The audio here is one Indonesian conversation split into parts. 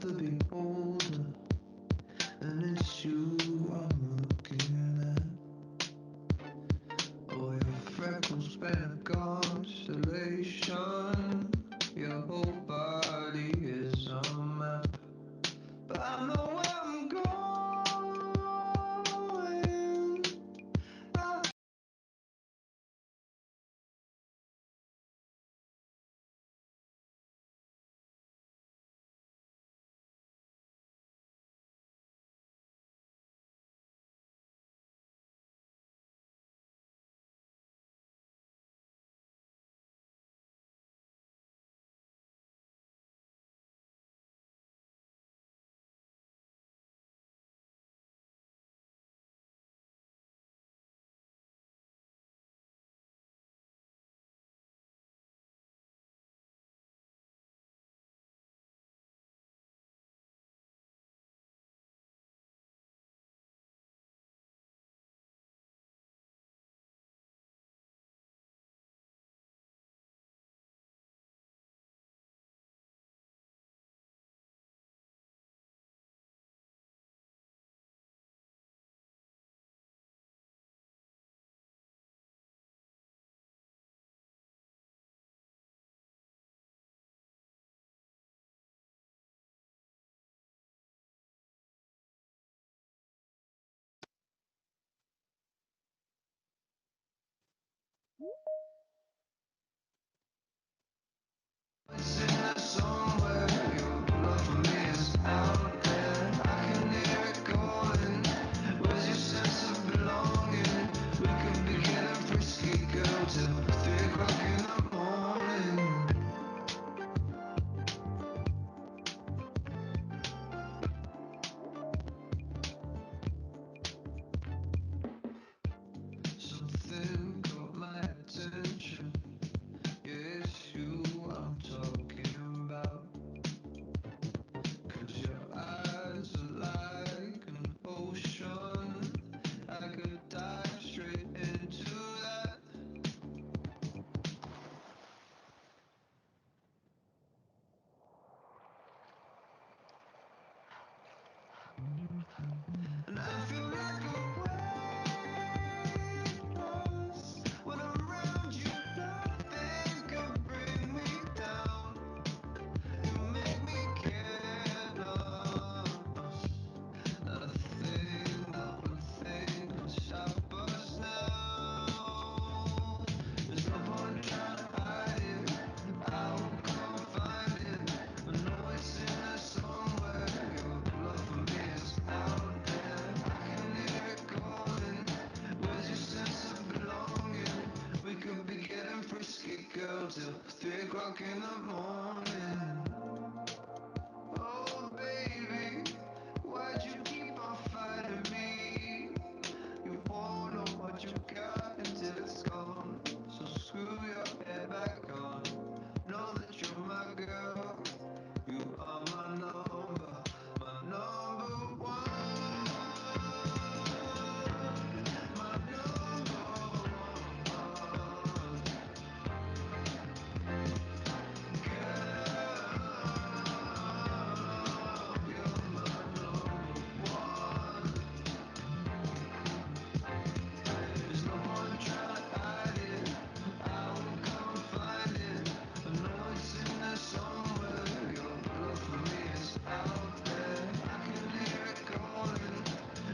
the beholder, and it's you I'm looking at. All your freckles been a constellation. Your whole body is a map, but I know where I'm going. I it's in there somewhere. Your love for me is out there. I can hear it calling. Where's your sense of belonging? We could be getting frisky, girl, till 3 o'clock in the morning. Something caught my attention. Yeah, it's you I'm talking about. 'Cause your eyes are like an ocean. I could dive straight into that. And I feel like a weight loss. When I'm around you, nothing can bring me down. You make me care less. Not a thing that would think would stop us now. There's no point trying to hide it. I will come find it. I know it's in there somewhere. Your love for me is out there. I can hear it calling. Where's your sense of belonging? We could be getting frisky, girl, till 3 o'clock in the morning. Oh, baby, why'd you keep on fighting me? You won't know what you got until it's gone. So screw your head back on. Know that you're my girl. You are my number one, my number one girl. You're my number one. There's no point trying to hide it. I will come find it. I know it's in there somewhere. Your love for me is out there. I can hear it calling.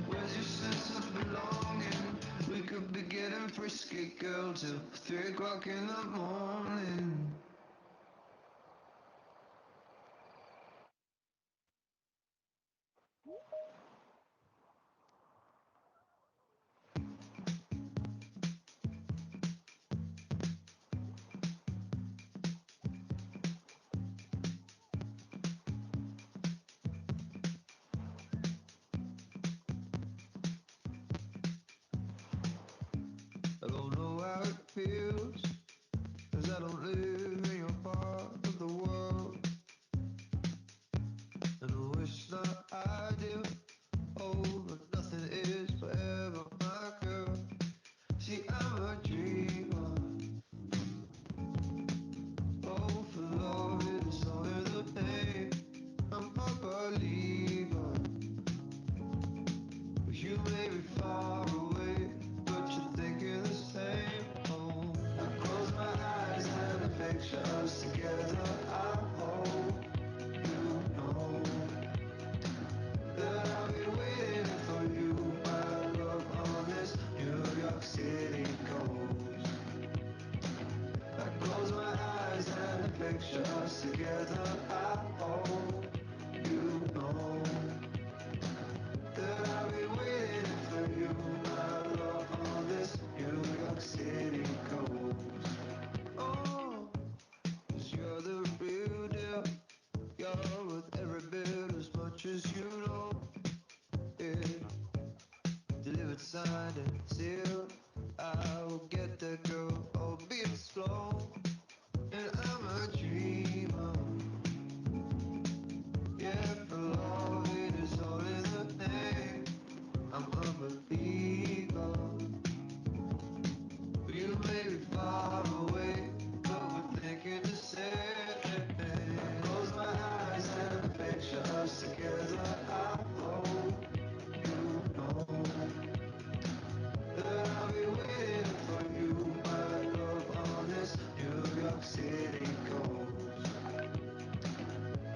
Where's your sense of belonging? We could be getting frisky, girl, till 3 o'clock in the morning. I don't know how it feels, 'cause I don't live in your part of the world. And I wish that I did. Oh, but nothing is forever, my girl. See, I'm a dreamer. Oh, for love is all in the pain. I'm picture us together. I hope you know that I'll be waiting for you, my love, on this New York City coast. Oh, 'cause you're the real deal. You're worth every bit as much as you know. Yeah. Delivered, signed and sealed. I will get that girl, albeit slow. And I'm a dreamer. Yeah, for love it is all in the name. I'm a believer. You may be far away, but we're thinking the same. Close my eyes and picture us together. I hope you know that I'll be waiting for you, my love, on this New York City coast.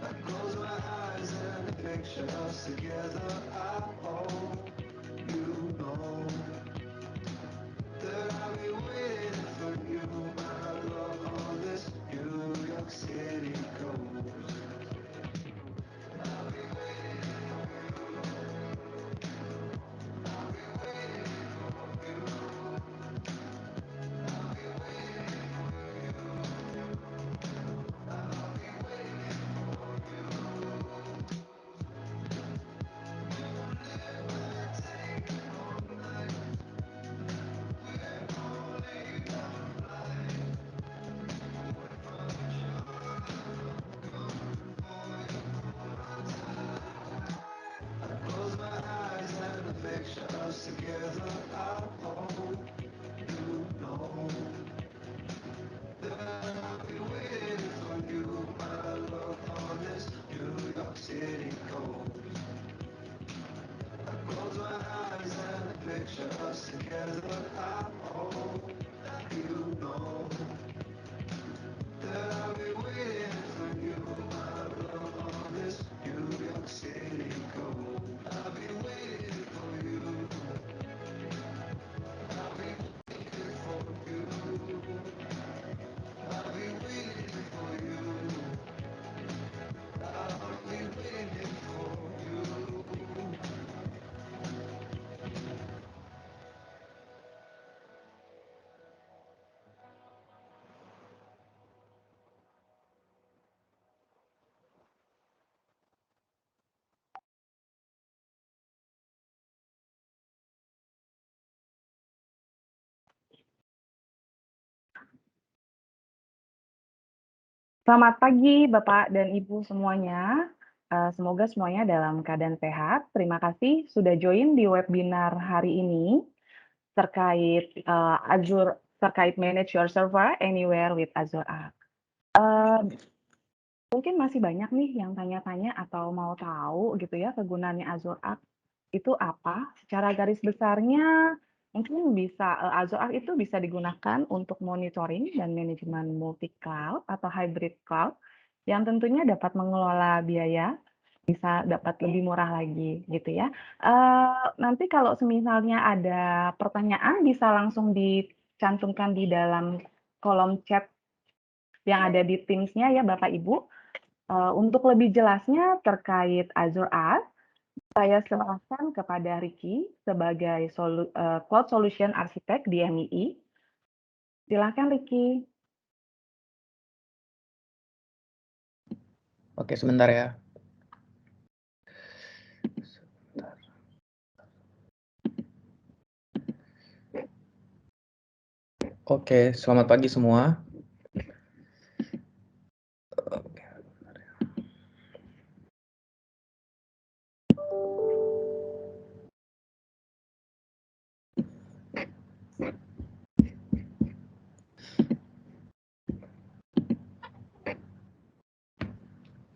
I close my eyes and picture us together. I hope you know that I'll be waiting for you, my love, on this New York City coast. I'll be waiting for you. I'll be waiting for you. I'll be waiting for you. I'll be waiting for you. We won't live and take all night. We're only one flight away from each other. Coming for you. Close my eyes and picture us together. I hope you know that I'll be waiting for you, my love, on this New York City coast. Close my eyes and picture us together. I hope you know that I'll be waiting for you, my love, on this New York City coast. I'll be waiting for you. I'll be waiting for you. I'll be waiting for you. I'll be waiting for you. Selamat pagi Bapak dan Ibu semuanya. Semoga semuanya dalam keadaan sehat. Terima kasih sudah join di webinar hari ini terkait Azure, terkait manage your server anywhere with Azure Arc. Mungkin masih banyak nih yang tanya-tanya atau mau tahu gitu ya kegunaannya Azure Arc itu apa? Secara garis besarnya mungkin bisa Azure Arc itu bisa digunakan untuk monitoring dan manajemen multi cloud atau hybrid cloud yang tentunya dapat mengelola biaya, bisa dapat lebih murah lagi gitu ya. Nanti kalau semisalnya ada pertanyaan bisa langsung dicantumkan di dalam kolom chat yang ada di Teams-nya ya Bapak Ibu. Untuk lebih jelasnya terkait Azure Arc, saya serahkan kepada Ricky sebagai Cloud Solution Architect di MII. Silakan Ricky. Oke, sebentar ya. Oke, selamat pagi semua.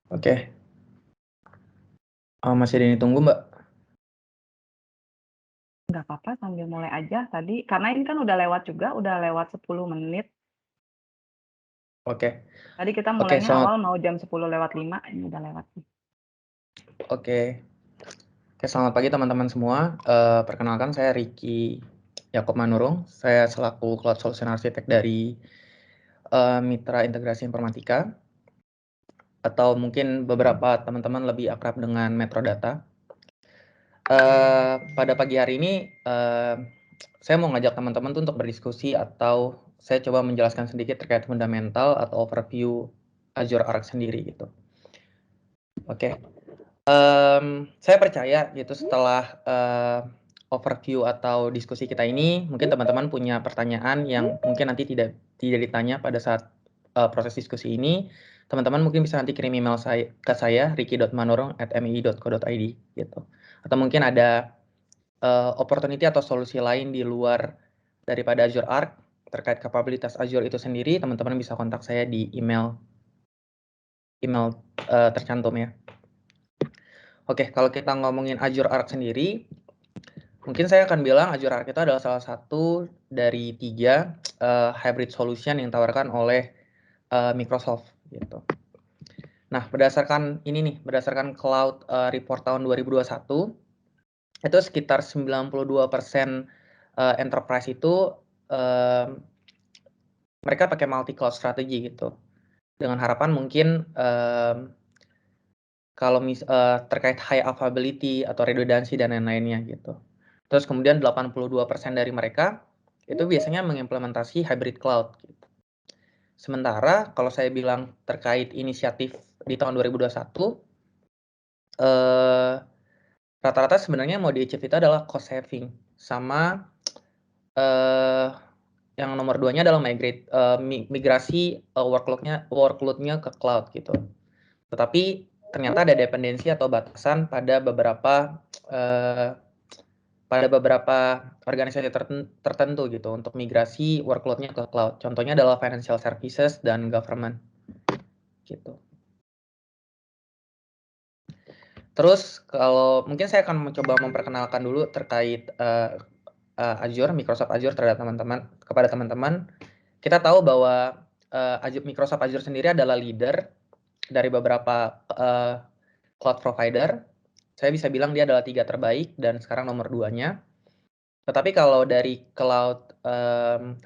Oke. Masih ada yang ditunggu, Mbak? Nggak apa-apa, sambil mulai aja tadi. Karena ini kan udah lewat juga, udah lewat 10 menit. Oke. Tadi kita Oke, mulainya selamat. awal mau jam 10:05, ini udah lewat. Oke. Oke, selamat pagi teman-teman semua. Perkenalkan saya Ricky Yakob Manurung. Saya selaku Cloud Solution Architect dari Mitra Integrasi Informatika. atau mungkin beberapa teman-teman lebih akrab dengan Metrodata. Pada pagi hari ini saya mau ngajak teman-teman tuh untuk berdiskusi, atau saya coba menjelaskan sedikit terkait fundamental atau overview Azure Arc sendiri gitu. Oke. Saya percaya gitu setelah overview atau diskusi kita ini, mungkin teman-teman punya pertanyaan yang mungkin nanti tidak ditanya pada saat proses diskusi ini. Teman-teman mungkin bisa nanti kirim email ke saya ricky.manurung@mii.co.id gitu. Atau mungkin ada opportunity atau solusi lain di luar daripada Azure Arc terkait kapabilitas Azure itu sendiri, teman-teman bisa kontak saya di email tercantum ya. Oke, kalau kita ngomongin Azure Arc sendiri, mungkin saya akan bilang Azure Arc itu adalah salah satu dari 3 hybrid solution yang ditawarkan oleh Microsoft gitu. Nah, berdasarkan Cloud Report tahun 2021, itu sekitar 92% enterprise itu mereka pakai multi cloud strategy gitu. Dengan harapan mungkin kalau terkait high availability atau redundancy dan lain-lainnya gitu. Terus kemudian 82% dari mereka itu biasanya mengimplementasi hybrid cloud gitu. Sementara kalau saya bilang terkait inisiatif di tahun 2021, rata-rata sebenarnya mau di-achieve itu adalah cost saving, sama yang nomor 2-nya adalah migrasi workload-nya ke cloud gitu. Tetapi ternyata ada dependensi atau batasan pada beberapa organisasi tertentu gitu untuk migrasi workload-nya ke cloud. Contohnya adalah financial services dan government gitu. Terus kalau mungkin saya akan mencoba memperkenalkan dulu terkait Azure, Microsoft Azure kepada teman-teman. Kita tahu bahwa Microsoft Azure sendiri adalah leader dari beberapa cloud provider. Saya bisa bilang dia adalah 3 terbaik dan sekarang nomor 2-nya. Tetapi kalau dari Cloud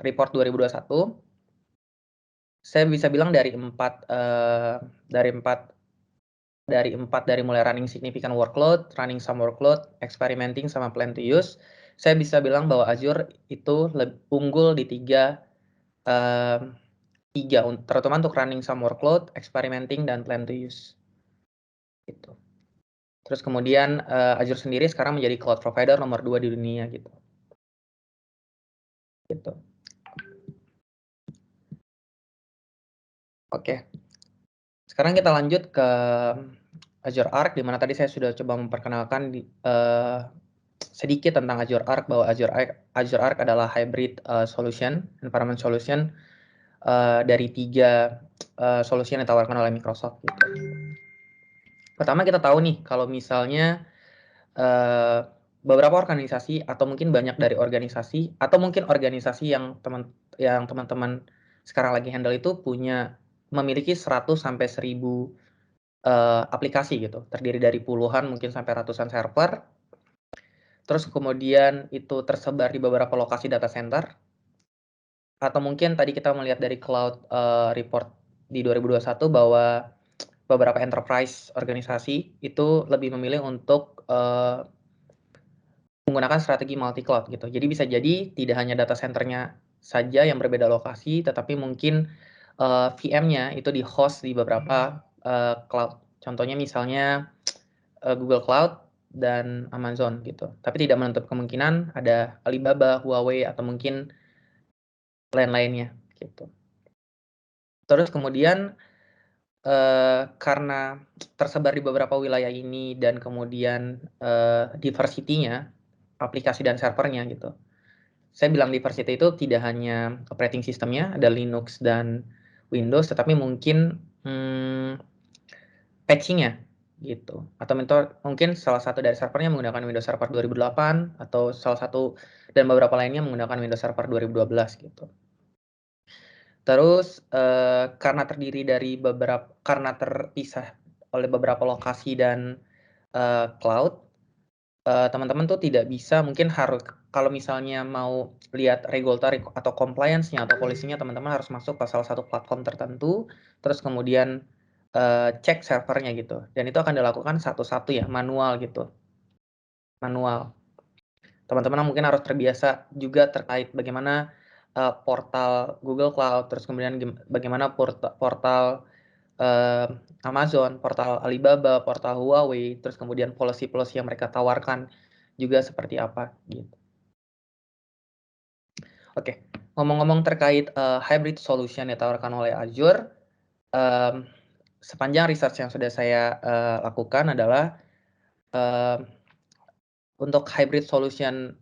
Report 2021, saya bisa bilang dari 4 dari mulai running significant workload, running some workload, experimenting sama plan to use, saya bisa bilang bahwa Azure itu unggul di 3 terutama untuk running some workload, experimenting, dan plan to use. Gitu. Terus kemudian Azure sendiri sekarang menjadi cloud provider nomor 2 di dunia gitu. Oke. Sekarang kita lanjut ke Azure Arc, di mana tadi saya sudah coba memperkenalkan sedikit tentang Azure Arc, bahwa Azure Arc adalah hybrid environment solution dari 3 solusi yang ditawarkan oleh Microsoft gitu. Pertama kita tahu nih kalau misalnya beberapa organisasi atau mungkin banyak dari organisasi atau mungkin organisasi yang teman-teman sekarang lagi handle itu memiliki 100 sampai 1000 aplikasi gitu, terdiri dari puluhan mungkin sampai ratusan server. Terus kemudian itu tersebar di beberapa lokasi data center. Atau mungkin tadi kita melihat dari Cloud Report di 2021 bahwa beberapa enterprise organisasi itu lebih memilih untuk menggunakan strategi multi cloud gitu. Jadi bisa jadi tidak hanya data centernya saja yang berbeda lokasi, tetapi mungkin VM-nya itu di-host di beberapa cloud. Contohnya misalnya Google Cloud dan Amazon gitu. Tapi tidak menutup kemungkinan ada Alibaba, Huawei, atau mungkin lain-lainnya gitu. Terus kemudian karena tersebar di beberapa wilayah ini dan kemudian diversity-nya, aplikasi dan servernya gitu. Saya bilang diversity itu tidak hanya operating system-nya, ada Linux dan Windows, tetapi mungkin patching-nya gitu. Atau mungkin salah satu dari servernya menggunakan Windows Server 2008 atau salah satu dan beberapa lainnya menggunakan Windows Server 2012 gitu. Terus karena terpisah oleh beberapa lokasi dan cloud, teman-teman tuh tidak bisa, mungkin harus kalau misalnya mau lihat regulatory atau compliance-nya atau policy-nya, teman-teman harus masuk ke salah satu platform tertentu, terus kemudian cek servernya gitu. Dan itu akan dilakukan satu-satu ya, manual gitu. Manual. Teman-teman mungkin harus terbiasa juga terkait bagaimana portal Google Cloud, terus kemudian bagaimana portal Amazon, portal Alibaba, portal Huawei, terus kemudian policy-policy yang mereka tawarkan juga seperti apa gitu. Oke, ngomong-ngomong terkait hybrid solution yang ditawarkan oleh Azure, sepanjang research yang sudah saya lakukan adalah untuk hybrid solution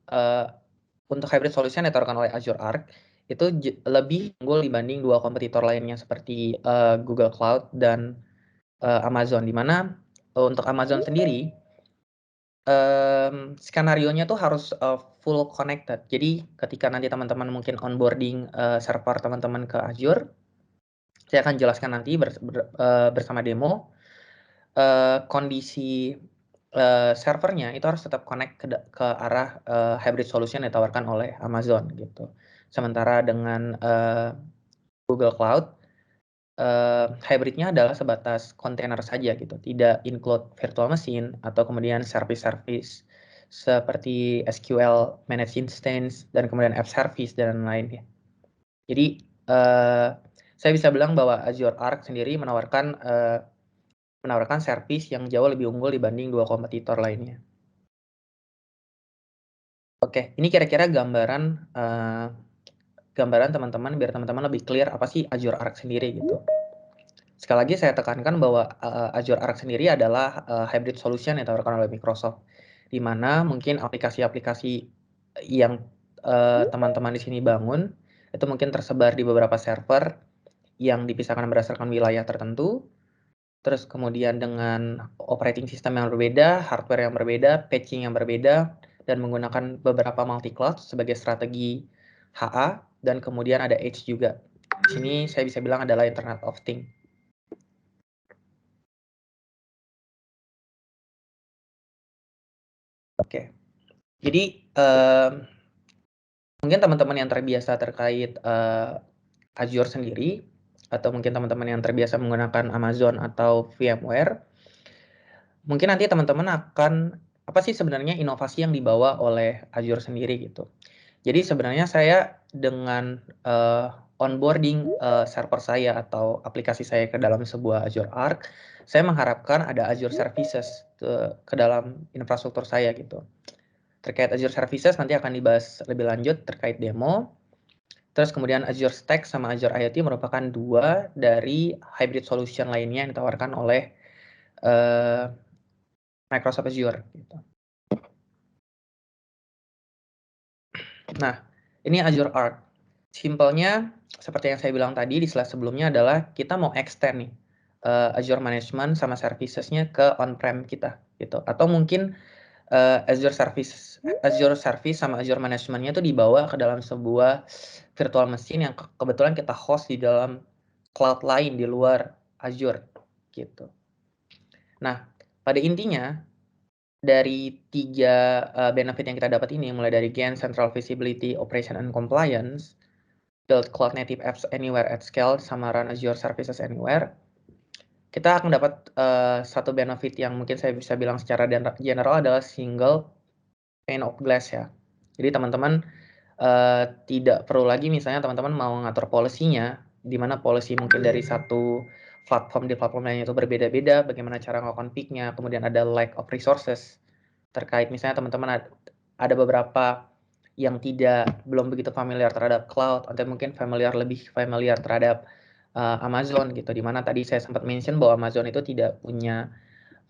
yang ditawarkan oleh Azure Arc itu lebih unggul dibanding dua kompetitor lainnya seperti Google Cloud dan Amazon, di mana untuk Amazon sendiri skenario-nya tuh harus full connected. Jadi ketika nanti teman-teman mungkin onboarding server teman-teman ke Azure, saya akan jelaskan nanti bersama demo kondisi servernya itu harus tetap connect ke arah hybrid solution yang ditawarkan oleh Amazon gitu. Sementara dengan Google Cloud, hybridnya adalah sebatas kontainer saja gitu, tidak include virtual machine atau kemudian service-service seperti SQL managed instance dan kemudian app service dan lainnya. Jadi saya bisa bilang bahwa Azure Arc sendiri menawarkan service yang jauh lebih unggul dibanding dua kompetitor lainnya. Oke, ini kira-kira gambaran teman-teman biar teman-teman lebih clear apa sih Azure Arc sendiri gitu. Sekali lagi saya tekankan bahwa Azure Arc sendiri adalah hybrid solution yang ditawarkan oleh Microsoft, di mana mungkin aplikasi-aplikasi yang teman-teman di sini bangun itu mungkin tersebar di beberapa server yang dipisahkan berdasarkan wilayah tertentu. Terus kemudian dengan operating system yang berbeda, hardware yang berbeda, patching yang berbeda, dan menggunakan beberapa multi-cloud sebagai strategi HA, dan kemudian ada Edge juga. Di sini saya bisa bilang adalah Internet of Things. Oke, jadi mungkin teman-teman yang terbiasa terkait Azure sendiri, atau mungkin teman-teman yang terbiasa menggunakan Amazon atau VMware, mungkin nanti teman-teman akan apa sih sebenarnya inovasi yang dibawa oleh Azure sendiri gitu. Jadi sebenarnya saya dengan onboarding server saya atau aplikasi saya ke dalam sebuah Azure Arc, saya mengharapkan ada Azure Services ke dalam infrastruktur saya gitu. Terkait Azure Services nanti akan dibahas lebih lanjut terkait demo. Terus kemudian Azure Stack sama Azure IoT merupakan dua dari hybrid solution lainnya yang ditawarkan oleh Microsoft Azure. Gitu. Nah, ini Azure Arc. Simpelnya, seperti yang saya bilang tadi di slide sebelumnya adalah kita mau extend nih Azure Management sama services-nya ke on-prem kita, gitu. Atau mungkin Azure Service sama Azure Management-nya itu dibawa ke dalam sebuah virtual machine yang kebetulan kita host di dalam cloud lain di luar Azure, gitu. Nah, pada intinya dari tiga benefit yang kita dapat ini, mulai dari gain central visibility, operation and compliance, build cloud native apps anywhere at scale, sama run Azure Services anywhere, kita akan dapat satu benefit yang mungkin saya bisa bilang secara general adalah single pane of glass ya. Jadi teman-teman tidak perlu lagi misalnya teman-teman mau ngatur policy-nya, di mana policy mungkin dari satu platform di platform lainnya itu berbeda-beda, bagaimana cara nge-config-nya, kemudian ada lack of resources, terkait misalnya teman-teman ada beberapa yang belum begitu familiar terhadap cloud, atau mungkin lebih familiar terhadap Amazon gitu, dimana tadi saya sempat mention bahwa Amazon itu tidak punya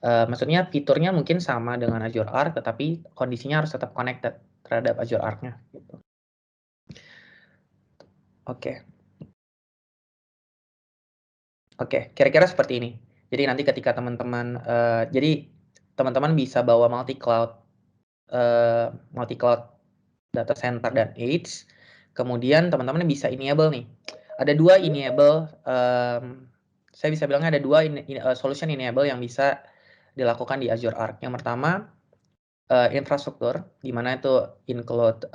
maksudnya fiturnya mungkin sama dengan Azure Arc, tetapi kondisinya harus tetap connected terhadap Azure Arc-nya gitu. Oke, kira-kira seperti ini. Jadi nanti ketika teman-teman bisa bawa multi-cloud data center dan edge, kemudian teman-teman bisa enable nih. Ada dua enable, saya bisa bilangnya ada dua solution enable yang bisa dilakukan di Azure Arc. Yang pertama, infrastruktur, di mana itu include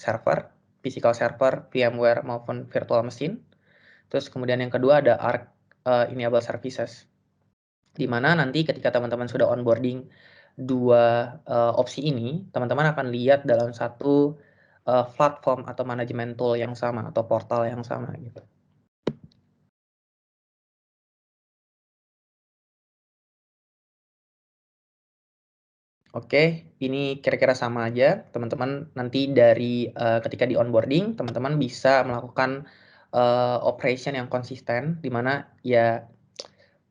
server, physical server, VMware maupun virtual machine. Terus kemudian yang kedua ada Arc enable services. Di mana nanti ketika teman-teman sudah onboarding dua opsi ini, teman-teman akan lihat dalam satu platform atau manajemen tool yang sama atau portal yang sama gitu. Oke, ini kira-kira sama aja. Teman-teman nanti dari ketika di onboarding, teman-teman bisa melakukan operation yang konsisten, di mana ya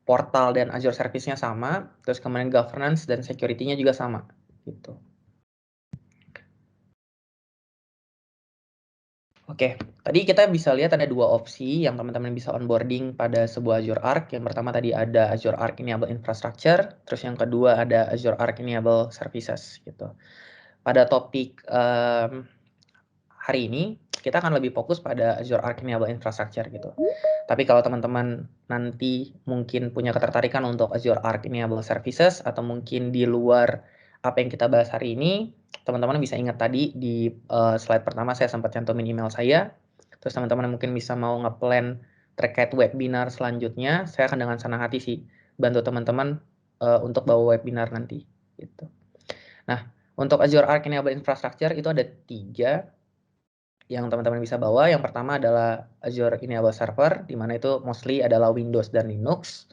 portal dan Azure service-nya sama, terus kemudian governance dan security-nya juga sama gitu. Oke, tadi kita bisa lihat ada dua opsi yang teman-teman bisa onboarding pada sebuah Azure Arc. Yang pertama tadi ada Azure Arc Enable Infrastructure, terus yang kedua ada Azure Arc Enable Services gitu. Pada topik hari ini kita akan lebih fokus pada Azure Arc Enable Infrastructure gitu. Tapi kalau teman-teman nanti mungkin punya ketertarikan untuk Azure Arc Enable Services atau mungkin di luar apa yang kita bahas hari ini, teman-teman bisa ingat tadi di slide pertama saya sempat cantumin email saya. Terus teman-teman mungkin bisa mau nge-plan terkait webinar selanjutnya, saya akan dengan senang hati sih bantu teman-teman untuk bawa webinar nanti gitu. Nah, untuk Azure Arc Enable Infrastructure itu ada 3 yang teman-teman bisa bawa. Yang pertama adalah Azure Enable Server, di mana itu mostly adalah Windows dan Linux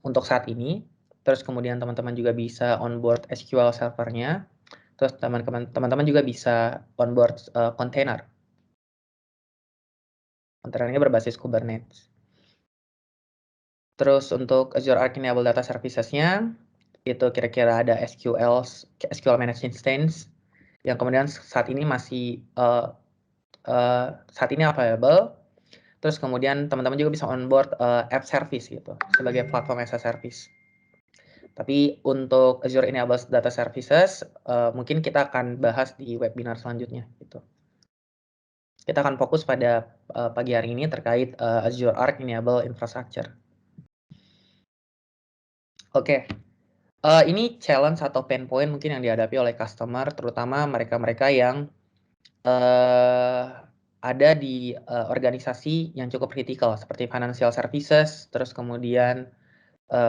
untuk saat ini. Terus kemudian teman-teman juga bisa onboard SQL servernya. Terus teman-teman juga bisa onboard container. Kontainernya berbasis Kubernetes. Terus untuk Azure Arc Enable Data Services-nya, itu kira-kira ada SQL Managed Instance, yang kemudian saat ini masih saat ini available. Terus kemudian teman-teman juga bisa onboard app service gitu sebagai platform as a service. Tapi untuk Azure Enable Data Services mungkin kita akan bahas di webinar selanjutnya gitu. Kita akan fokus pada pagi hari ini terkait Azure Arc Enable Infrastructure. Oke. Ini challenge atau pain point mungkin yang dihadapi oleh customer, terutama mereka-mereka yang ada di organisasi yang cukup kritikal seperti financial services, terus kemudian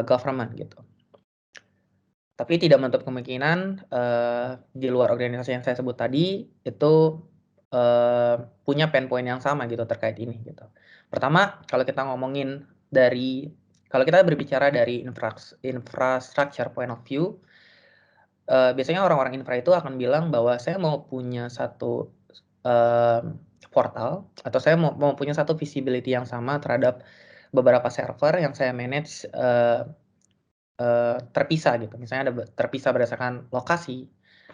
government gitu. Tapi tidak menutup kemungkinan di luar organisasi yang saya sebut tadi itu punya pain point yang sama gitu terkait ini gitu. Pertama, kalau kita ngomongin kalau kita berbicara dari infrastructure point of view, biasanya orang-orang infra itu akan bilang bahwa saya mau punya satu portal atau saya mau punya satu visibility yang sama terhadap beberapa server yang saya manage terpisah gitu. Misalnya terpisah berdasarkan lokasi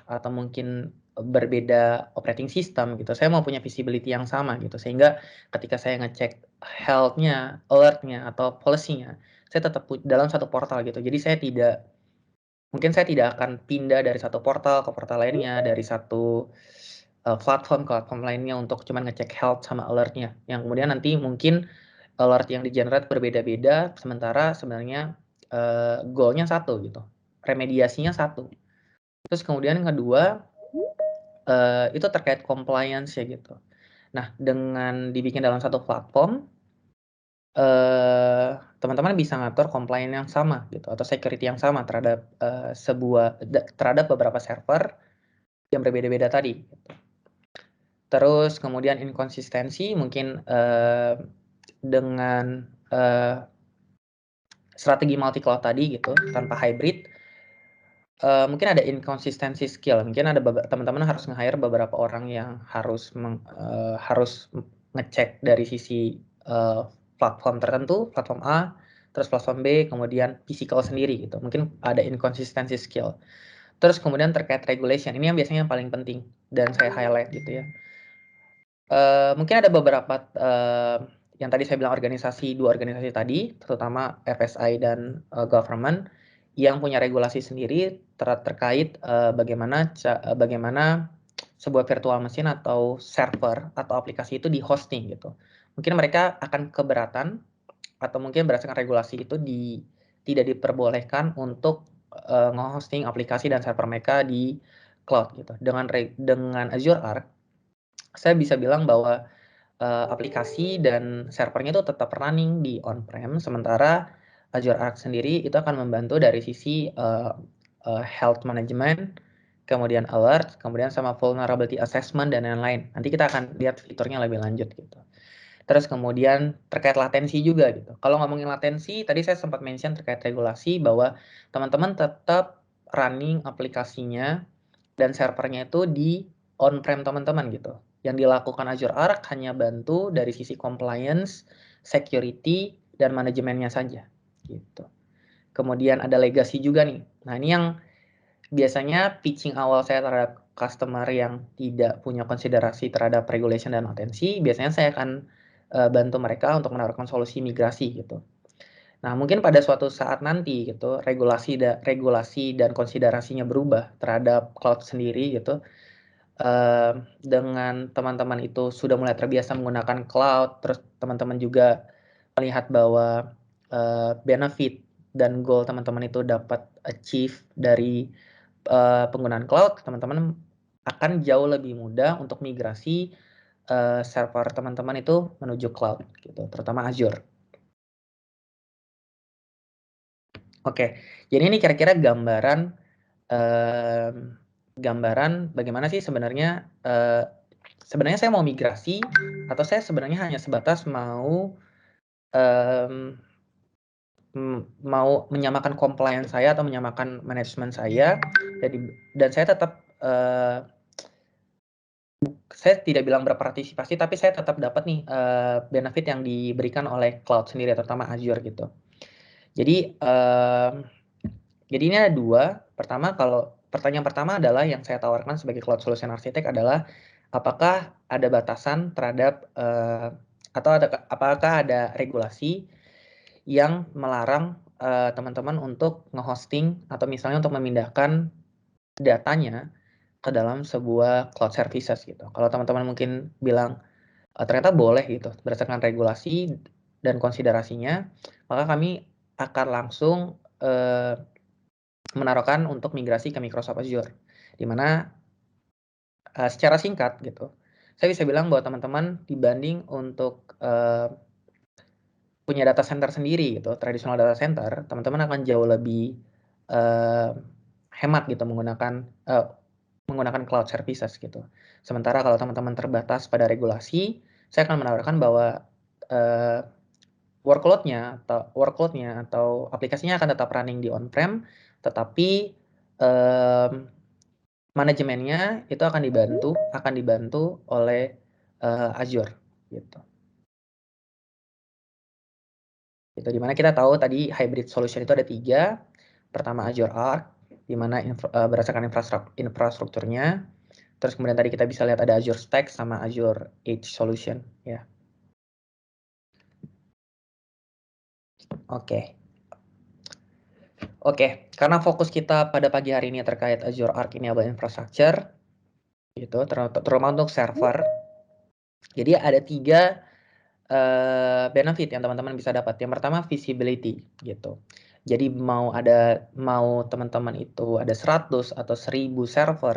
atau mungkin berbeda operating system gitu. Saya mau punya visibility yang sama gitu. Sehingga ketika saya ngecek health-nya, alert-nya atau policy-nya, saya tetap dalam satu portal gitu. Jadi saya tidak akan pindah dari satu portal ke portal lainnya, dari satu platform ke platform lainnya untuk cuman ngecek health sama alert-nya. Yang kemudian nanti mungkin alert yang di-generate berbeda-beda, sementara sebenarnya goal-nya satu gitu, remediasinya satu. Terus kemudian yang kedua, itu terkait compliance ya gitu. Nah, dengan dibikin dalam satu platform, teman-teman bisa ngatur compliance yang sama gitu, atau security yang sama terhadap terhadap beberapa server yang berbeda-beda tadi. Gitu. Terus kemudian inkonsistensi mungkin dengan strategi multi cloud tadi gitu tanpa hybrid, mungkin ada inkonsistensi skill. Mungkin ada teman-teman harus nge-hire beberapa orang yang harus ngecek dari sisi platform tertentu, platform A, terus platform B, kemudian physical sendiri gitu. Mungkin ada inkonsistensi skill. Terus kemudian terkait regulation, ini yang biasanya yang paling penting dan saya highlight gitu ya. Mungkin ada beberapa yang tadi saya bilang dua organisasi tadi, terutama FSI dan government yang punya regulasi sendiri terkait bagaimana sebuah virtual machine atau server atau aplikasi itu di hosting gitu. Mungkin mereka akan keberatan atau mungkin berdasarkan regulasi itu tidak diperbolehkan untuk nge-hosting aplikasi dan server mereka di cloud gitu. Dengan Azure Arc, saya bisa bilang bahwa aplikasi dan servernya itu tetap running di on-prem, sementara Azure Arc sendiri itu akan membantu dari sisi health management, kemudian alert, kemudian sama vulnerability assessment dan lain-lain. Nanti kita akan lihat fiturnya lebih lanjut gitu. Terus kemudian terkait latensi juga gitu. Kalau ngomongin latensi, tadi saya sempat mention terkait regulasi bahwa teman-teman tetap running aplikasinya dan servernya itu di on-prem teman-teman gitu. Yang dilakukan Azure Arc hanya bantu dari sisi compliance, security, dan manajemennya saja gitu. Kemudian ada legacy juga nih. Nah, ini yang biasanya pitching awal saya terhadap customer yang tidak punya konsiderasi terhadap regulation dan latensi, biasanya saya akan bantu mereka untuk menawarkan solusi migrasi gitu. Nah, mungkin pada suatu saat nanti gitu, regulasi dan konsiderasinya berubah terhadap cloud sendiri gitu. Dengan teman-teman itu sudah mulai terbiasa menggunakan cloud, terus teman-teman juga melihat bahwa benefit dan goal teman-teman itu dapat achieve dari penggunaan cloud, teman-teman akan jauh lebih mudah untuk migrasi server teman-teman itu menuju cloud gitu, terutama Azure. Oke, jadi ini kira-kira gambaran bagaimana sih sebenarnya sebenarnya saya mau migrasi atau saya sebenarnya hanya sebatas mau mau menyamakan compliance saya atau menyamakan manajemen saya, dan saya tetap saya tidak bilang berpartisipasi, tapi saya tetap dapat nih benefit yang diberikan oleh cloud sendiri, terutama Azure gitu. Jadi ini ada dua. Pertanyaan pertama adalah yang saya tawarkan sebagai cloud solution architect adalah apakah ada batasan terhadap atau apakah ada regulasi yang melarang teman-teman untuk nge-hosting atau misalnya untuk memindahkan datanya ke dalam sebuah cloud services gitu. Kalau teman-teman mungkin bilang ternyata boleh gitu berdasarkan regulasi dan konsiderasinya, maka kami akan langsung menaruhkan untuk migrasi ke Microsoft Azure, di mana secara singkat gitu, saya bisa bilang bahwa teman-teman dibanding untuk punya data center sendiri gitu, tradisional data center, teman-teman akan jauh lebih hemat gitu menggunakan cloud services gitu. Sementara kalau teman-teman terbatas pada regulasi, saya akan menawarkan bahwa workload-nya atau aplikasinya akan tetap running di on-prem, tetapi manajemennya itu akan dibantu oleh Azure gitu. Gitu, dimana kita tahu tadi hybrid solution itu ada 3. Pertama Azure Arc, dimana berdasarkan infrastrukturnya. Terus kemudian tadi kita bisa lihat ada Azure Stack sama Azure Edge Solution ya. Oke, karena fokus kita pada pagi hari ini terkait Azure Arc Enable Infrastructure, gitu, terutama untuk server. Jadi ada 3 benefit yang teman-teman bisa dapat. Yang pertama visibility, gitu. Jadi mau teman-teman itu ada 100 atau 1000 server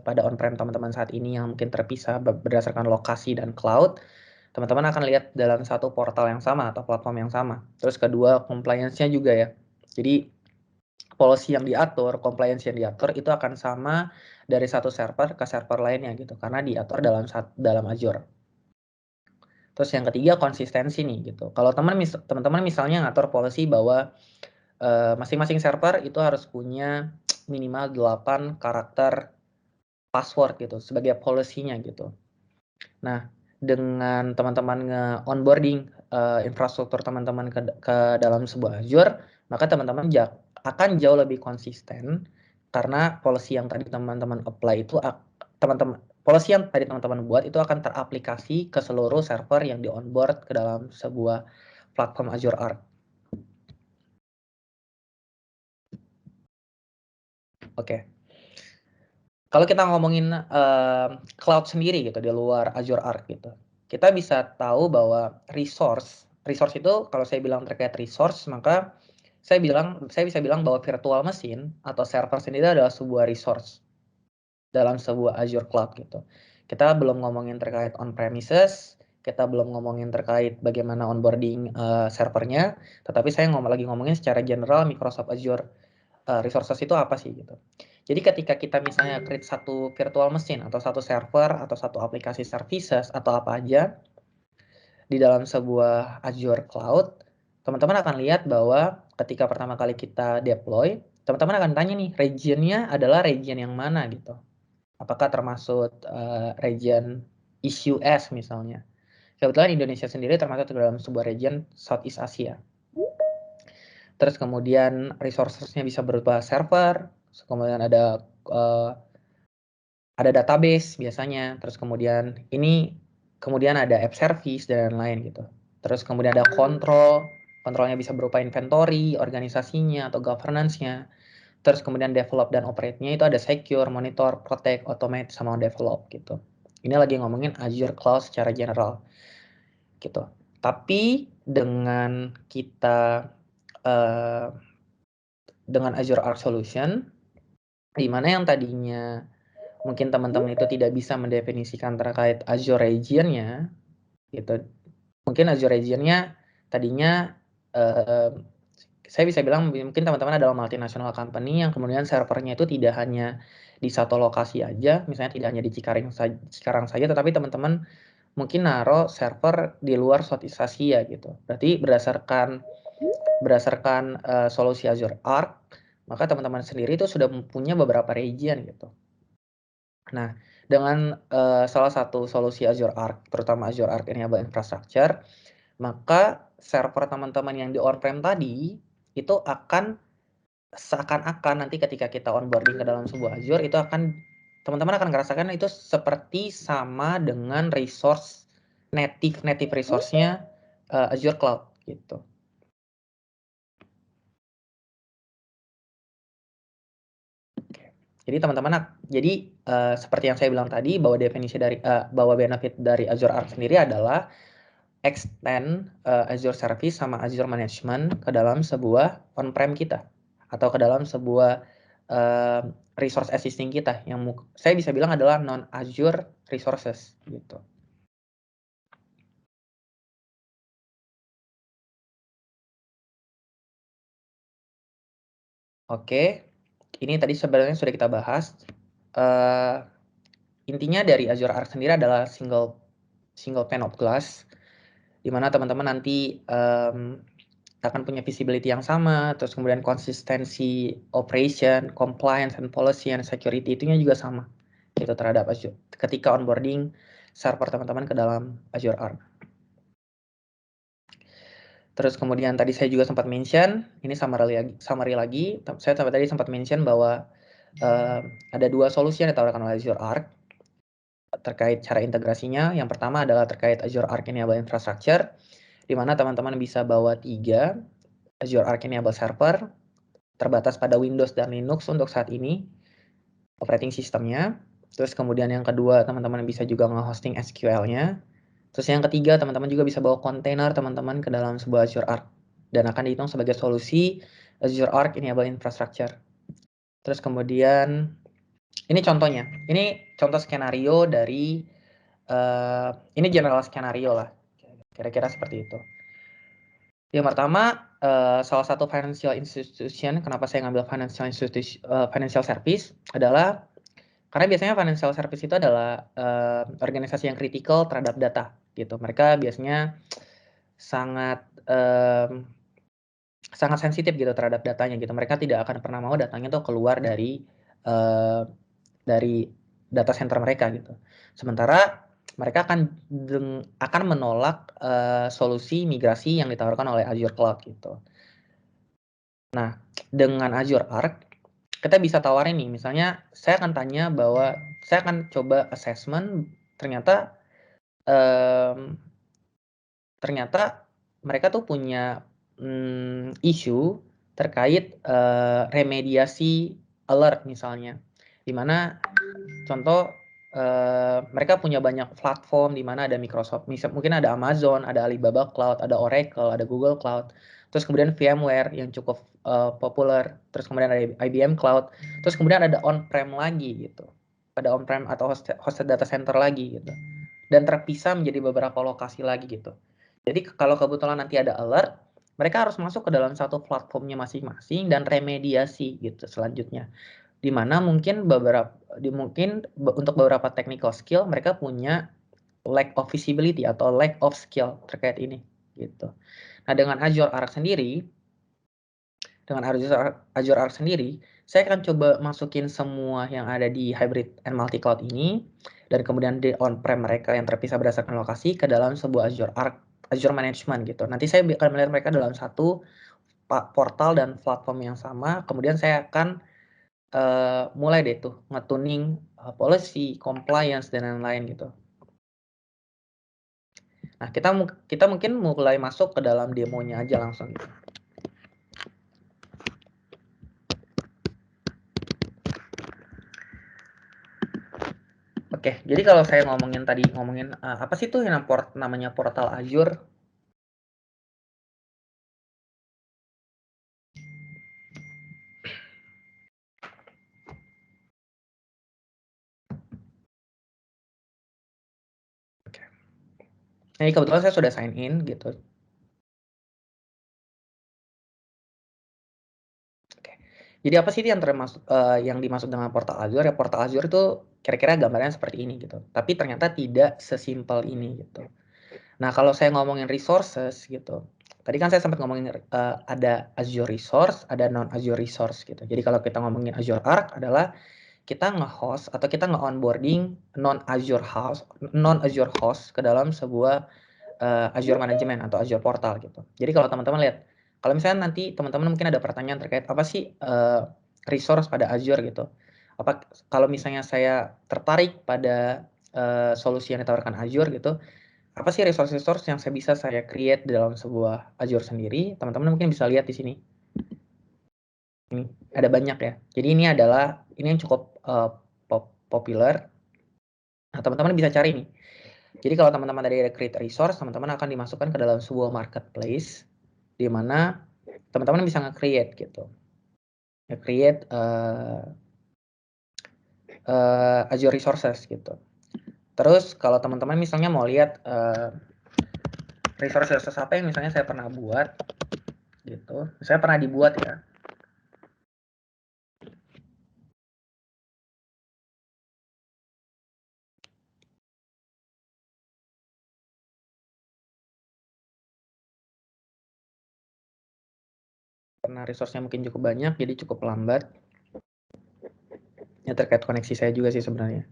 pada on-prem teman-teman saat ini yang mungkin terpisah berdasarkan lokasi dan cloud, teman-teman akan lihat dalam satu portal yang sama atau platform yang sama. Terus kedua, compliance-nya juga ya. Jadi policy yang diatur, compliance yang diatur itu akan sama dari satu server ke server lainnya gitu, karena diatur dalam Azure. Terus yang ketiga konsistensi nih gitu. Kalau teman-teman misalnya ngatur policy bahwa masing-masing server itu harus punya minimal 8 karakter password gitu sebagai policy-nya gitu. Nah, dengan teman-teman nge-onboarding infrastruktur teman-teman ke dalam sebuah Azure, maka teman-teman akan jauh lebih konsisten karena policy yang tadi teman-teman apply itu policy yang tadi teman-teman buat itu akan teraplikasi ke seluruh server yang di-onboard ke dalam sebuah platform Azure Arc. Oke. Kalau kita ngomongin cloud sendiri gitu di luar Azure Arc gitu, kita bisa tahu bahwa resource itu kalau saya bilang terkait resource, maka saya bisa bilang bahwa virtual machine atau server sendiri adalah sebuah resource dalam sebuah Azure Cloud gitu. Kita belum ngomongin terkait on premises, kita belum ngomongin terkait bagaimana onboarding servernya, tetapi saya lagi ngomongin secara general Microsoft Azure resources itu apa sih gitu. Jadi ketika kita misalnya create satu virtual machine atau satu server atau satu aplikasi services atau apa aja di dalam sebuah Azure Cloud, teman-teman akan lihat bahwa ketika pertama kali kita deploy, teman-teman akan tanya nih, regionnya adalah region yang mana gitu. Apakah termasuk region East US misalnya. Kebetulan Indonesia sendiri termasuk dalam sebuah region Southeast Asia. Terus kemudian resources-nya bisa berupa server, kemudian ada database biasanya, terus kemudian ada app service dan lain-lain gitu. Terus kemudian ada kontrolnya bisa berupa inventory, organisasinya atau governance-nya. Terus kemudian develop dan operate-nya itu ada secure, monitor, protect, automate, sama develop gitu. Ini lagi ngomongin Azure Cloud secara general gitu. Tapi dengan kita dengan Azure Arc Solution, di mana yang tadinya mungkin teman-teman itu tidak bisa mendefinisikan terkait Azure region-nya gitu. Mungkin Azure region-nya tadinya saya bisa bilang mungkin teman-teman adalah multinational company yang kemudian servernya itu tidak hanya di satu lokasi aja, misalnya tidak hanya di Cikarang saja, tetapi teman-teman mungkin naruh server di luar Southeast Asia gitu. Berarti berdasarkan solusi Azure Arc, maka teman-teman sendiri itu sudah punya beberapa region gitu. Nah, dengan salah satu solusi Azure Arc, terutama Azure Arc Enable Infrastructure, maka server teman-teman yang di on-prem tadi itu akan seakan-akan nanti ketika kita onboarding ke dalam sebuah Azure itu teman-teman akan merasakan itu seperti sama dengan resource native resource-nya Azure Cloud gitu. Jadi teman-teman, seperti yang saya bilang tadi bahwa bahwa benefit dari Azure Arc sendiri adalah extend Azure Service sama Azure Management ke dalam sebuah on-prem kita atau ke dalam sebuah resource existing kita yang saya bisa bilang adalah non-Azure resources gitu. Oke, ini tadi sebenarnya sudah kita bahas. Intinya dari Azure Arc sendiri adalah single pane of glass, di mana teman-teman nanti akan punya visibility yang sama, terus kemudian konsistensi operation, compliance, and policy, and security itunya juga sama gitu terhadap Azure ketika onboarding server teman-teman ke dalam Azure Arc. Terus kemudian tadi saya juga sempat mention, ini summary lagi, saya tadi sempat mention bahwa ada dua solusi yang ditawarkan oleh Azure Arc terkait cara integrasinya. Yang pertama adalah terkait Azure Arc Enable Infrastructure, di mana teman-teman bisa bawa 3 Azure Arc Enable Server, terbatas pada Windows dan Linux untuk saat ini, operating sistemnya. Terus kemudian yang kedua, teman-teman bisa juga nge-hosting SQL-nya. Terus yang ketiga, teman-teman juga bisa bawa kontainer teman-teman ke dalam sebuah Azure Arc, dan akan dihitung sebagai solusi Azure Arc Enable Infrastructure. Terus kemudian, ini contohnya. Ini contoh skenario dari, ini general skenario lah. Kira-kira seperti itu. Yang pertama, salah satu financial institution, kenapa saya ngambil financial service adalah karena biasanya financial service itu adalah organisasi yang kritikal terhadap data gitu. Mereka biasanya sangat sensitif gitu terhadap datanya gitu. Mereka tidak akan pernah mau datanya tuh keluar dari data center mereka gitu. Sementara mereka akan menolak solusi migrasi yang ditawarkan oleh Azure Cloud gitu. Nah, dengan Azure Arc kita bisa tawarin nih, misalnya saya akan tanya bahwa saya akan coba assessment, ternyata mereka tuh punya isu terkait remediasi alert misalnya, dimana contoh mereka punya banyak platform di mana ada Microsoft, mungkin ada Amazon, ada Alibaba Cloud, ada Oracle, ada Google Cloud, terus kemudian VMware yang cukup populer, terus kemudian ada IBM Cloud, terus kemudian ada on-prem lagi gitu, ada on-prem atau hosted data center lagi gitu. dan terpisah menjadi beberapa lokasi lagi gitu. Jadi kalau kebetulan nanti ada alert, mereka harus masuk ke dalam satu platformnya masing-masing dan remediasi gitu selanjutnya. Dimana mungkin untuk beberapa technical skill mereka punya lack of visibility atau lack of skill terkait ini gitu. Nah, dengan Azure Arc sendiri, saya akan coba masukin semua yang ada di hybrid and multi cloud ini dan kemudian di on-prem mereka yang terpisah berdasarkan lokasi ke dalam sebuah Azure Arc, Azure Management gitu. Nanti saya akan melihat mereka dalam satu portal dan platform yang sama. Kemudian saya akan mulai deh tuh nge-tuning policy, compliance dan lain-lain gitu. Nah, kita mungkin mulai masuk ke dalam demonya aja langsung gitu. Oke, jadi kalau saya ngomongin apa sih tuh yang namanya portal Azure? Oke. Ini kebetulan saya sudah sign in gitu. Oke. Jadi apa sih yang dimaksud dengan portal Azure? Ya portal Azure itu kira-kira gambarnya seperti ini gitu. Tapi ternyata tidak sesimpel ini gitu. Nah, kalau saya ngomongin resources gitu. Tadi kan saya sempat ngomongin ada Azure Resource, ada non Azure Resource gitu. Jadi kalau kita ngomongin Azure Arc adalah kita nge-host atau kita nge-onboarding non Azure host ke dalam sebuah Azure Management atau Azure Portal gitu. Jadi kalau teman-teman lihat, kalau misalnya nanti teman-teman mungkin ada pertanyaan terkait apa sih resource pada Azure gitu. Kalau misalnya saya tertarik pada solusi yang ditawarkan Azure gitu, apa sih resource yang bisa saya create dalam sebuah Azure sendiri? Teman-teman mungkin bisa lihat di sini. Ini ada banyak ya. Jadi ini yang cukup populer. Nah, teman-teman bisa cari nih. Jadi kalau teman-teman tadi ada create resource, teman-teman akan dimasukkan ke dalam sebuah marketplace di mana teman-teman bisa nge-create gitu. Nge-create Azure resources gitu. Terus kalau teman-teman misalnya mau lihat resources apa yang misalnya saya pernah buat gitu. Saya pernah dibuat ya. Karena resource-nya mungkin cukup banyak, jadi cukup lambat. Ya terkait koneksi saya juga sih sebenarnya.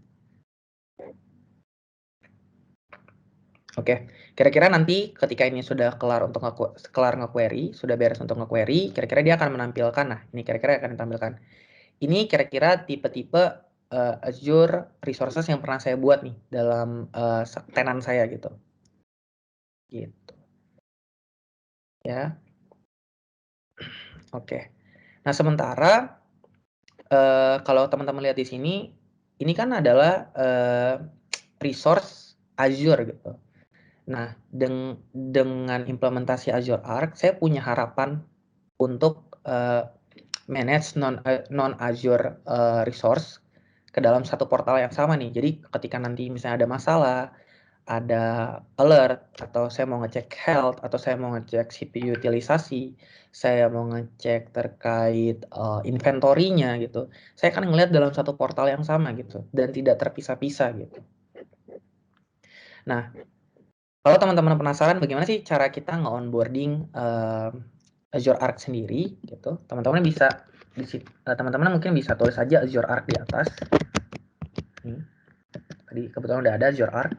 Oke, kira-kira nanti ketika ini sudah kelar nge-query, sudah beres untuk nge-query, kira-kira dia akan menampilkan, nah ini kira-kira akan ditampilkan. Ini kira-kira tipe-tipe Azure resources yang pernah saya buat nih dalam tenan saya gitu. Gitu. Ya. Oke. Nah, sementara kalau teman-teman lihat di sini, ini kan adalah resource Azure gitu. Nah, dengan implementasi Azure Arc, saya punya harapan untuk manage non Azure resource ke dalam satu portal yang sama nih. Jadi ketika nanti misalnya ada masalah, ada alert, atau saya mau ngecek health, atau saya mau ngecek CPU utilisasi, saya mau ngecek terkait inventory-nya gitu. Saya akan ngelihat dalam satu portal yang sama gitu dan tidak terpisah-pisah gitu. Nah, kalau teman-teman penasaran bagaimana sih cara kita nge-onboarding Azure Arc sendiri gitu, teman-teman mungkin bisa tulis aja Azure Arc di atas. Tadi kebetulan udah ada Azure Arc.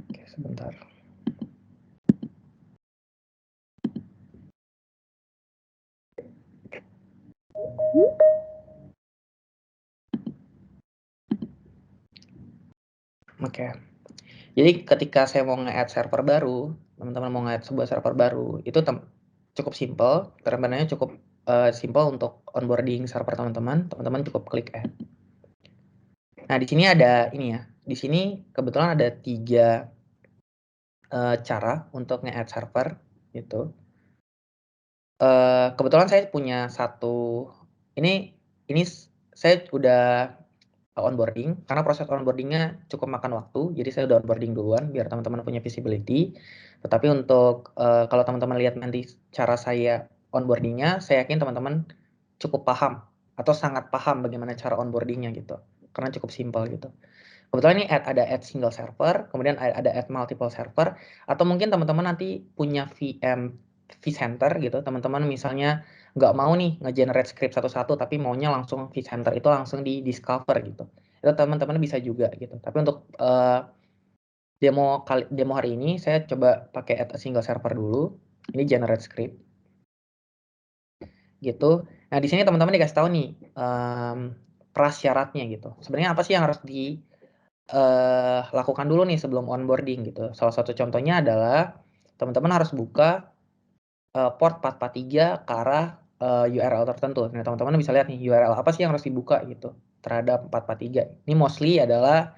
Oke, sebentar. Oke. Jadi ketika saya mau nge-add server baru, teman-teman mau nge-add sebuah server baru, itu cukup simple, sebenarnya cukup simple untuk onboarding server teman-teman cukup klik add. Nah, di sini ada ini ya. Di sini kebetulan ada 3 cara untuk nge-add server gitu. Kebetulan saya punya ini saya udah onboarding, karena proses onboarding-nya cukup makan waktu, jadi saya udah onboarding duluan biar teman-teman punya visibility. Tetapi untuk kalau teman-teman lihat nanti cara saya onboarding-nya, saya yakin teman-teman cukup paham atau sangat paham bagaimana cara onboarding-nya gitu, karena cukup simpel gitu. Kebetulan ini ada add single server, kemudian ada add multiple server, atau mungkin teman-teman nanti punya vCenter gitu, teman-teman misalnya nggak mau nih nge-generate script satu-satu, tapi maunya langsung vCenter itu langsung di discover gitu. Itu teman-teman bisa juga gitu. Tapi untuk demo hari ini, saya coba pakai add a single server dulu. Ini generate script. Gitu. Nah, di sini teman-teman dikasih tahu nih prasyaratnya gitu. Sebenarnya apa sih yang harus lakukan dulu nih sebelum onboarding gitu. Salah satu contohnya adalah teman-teman harus buka port 443 ke arah URL tertentu. Nah, teman-teman bisa lihat nih URL apa sih yang harus dibuka gitu terhadap 443. Ini mostly adalah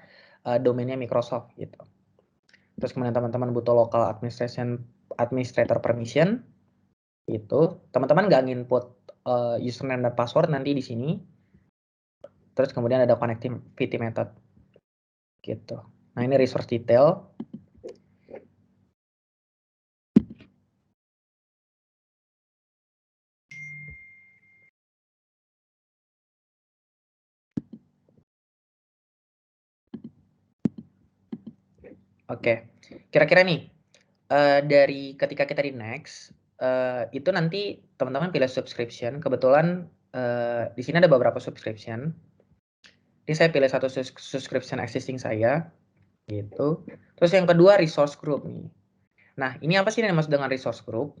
domainnya Microsoft gitu. Terus kemudian teman-teman butuh local administrator permission gitu. Teman-teman nggak nginput username dan password nanti di sini. Terus kemudian ada connectivity method gitu. Nah, ini resource detail. Oke, kira-kira nih dari ketika kita di next itu nanti teman-teman pilih subscription. Kebetulan di sini ada beberapa subscription. Ini saya pilih satu subscription existing saya, gitu. Terus yang kedua resource group nih. Nah, ini apa sih yang dimaksud dengan resource group?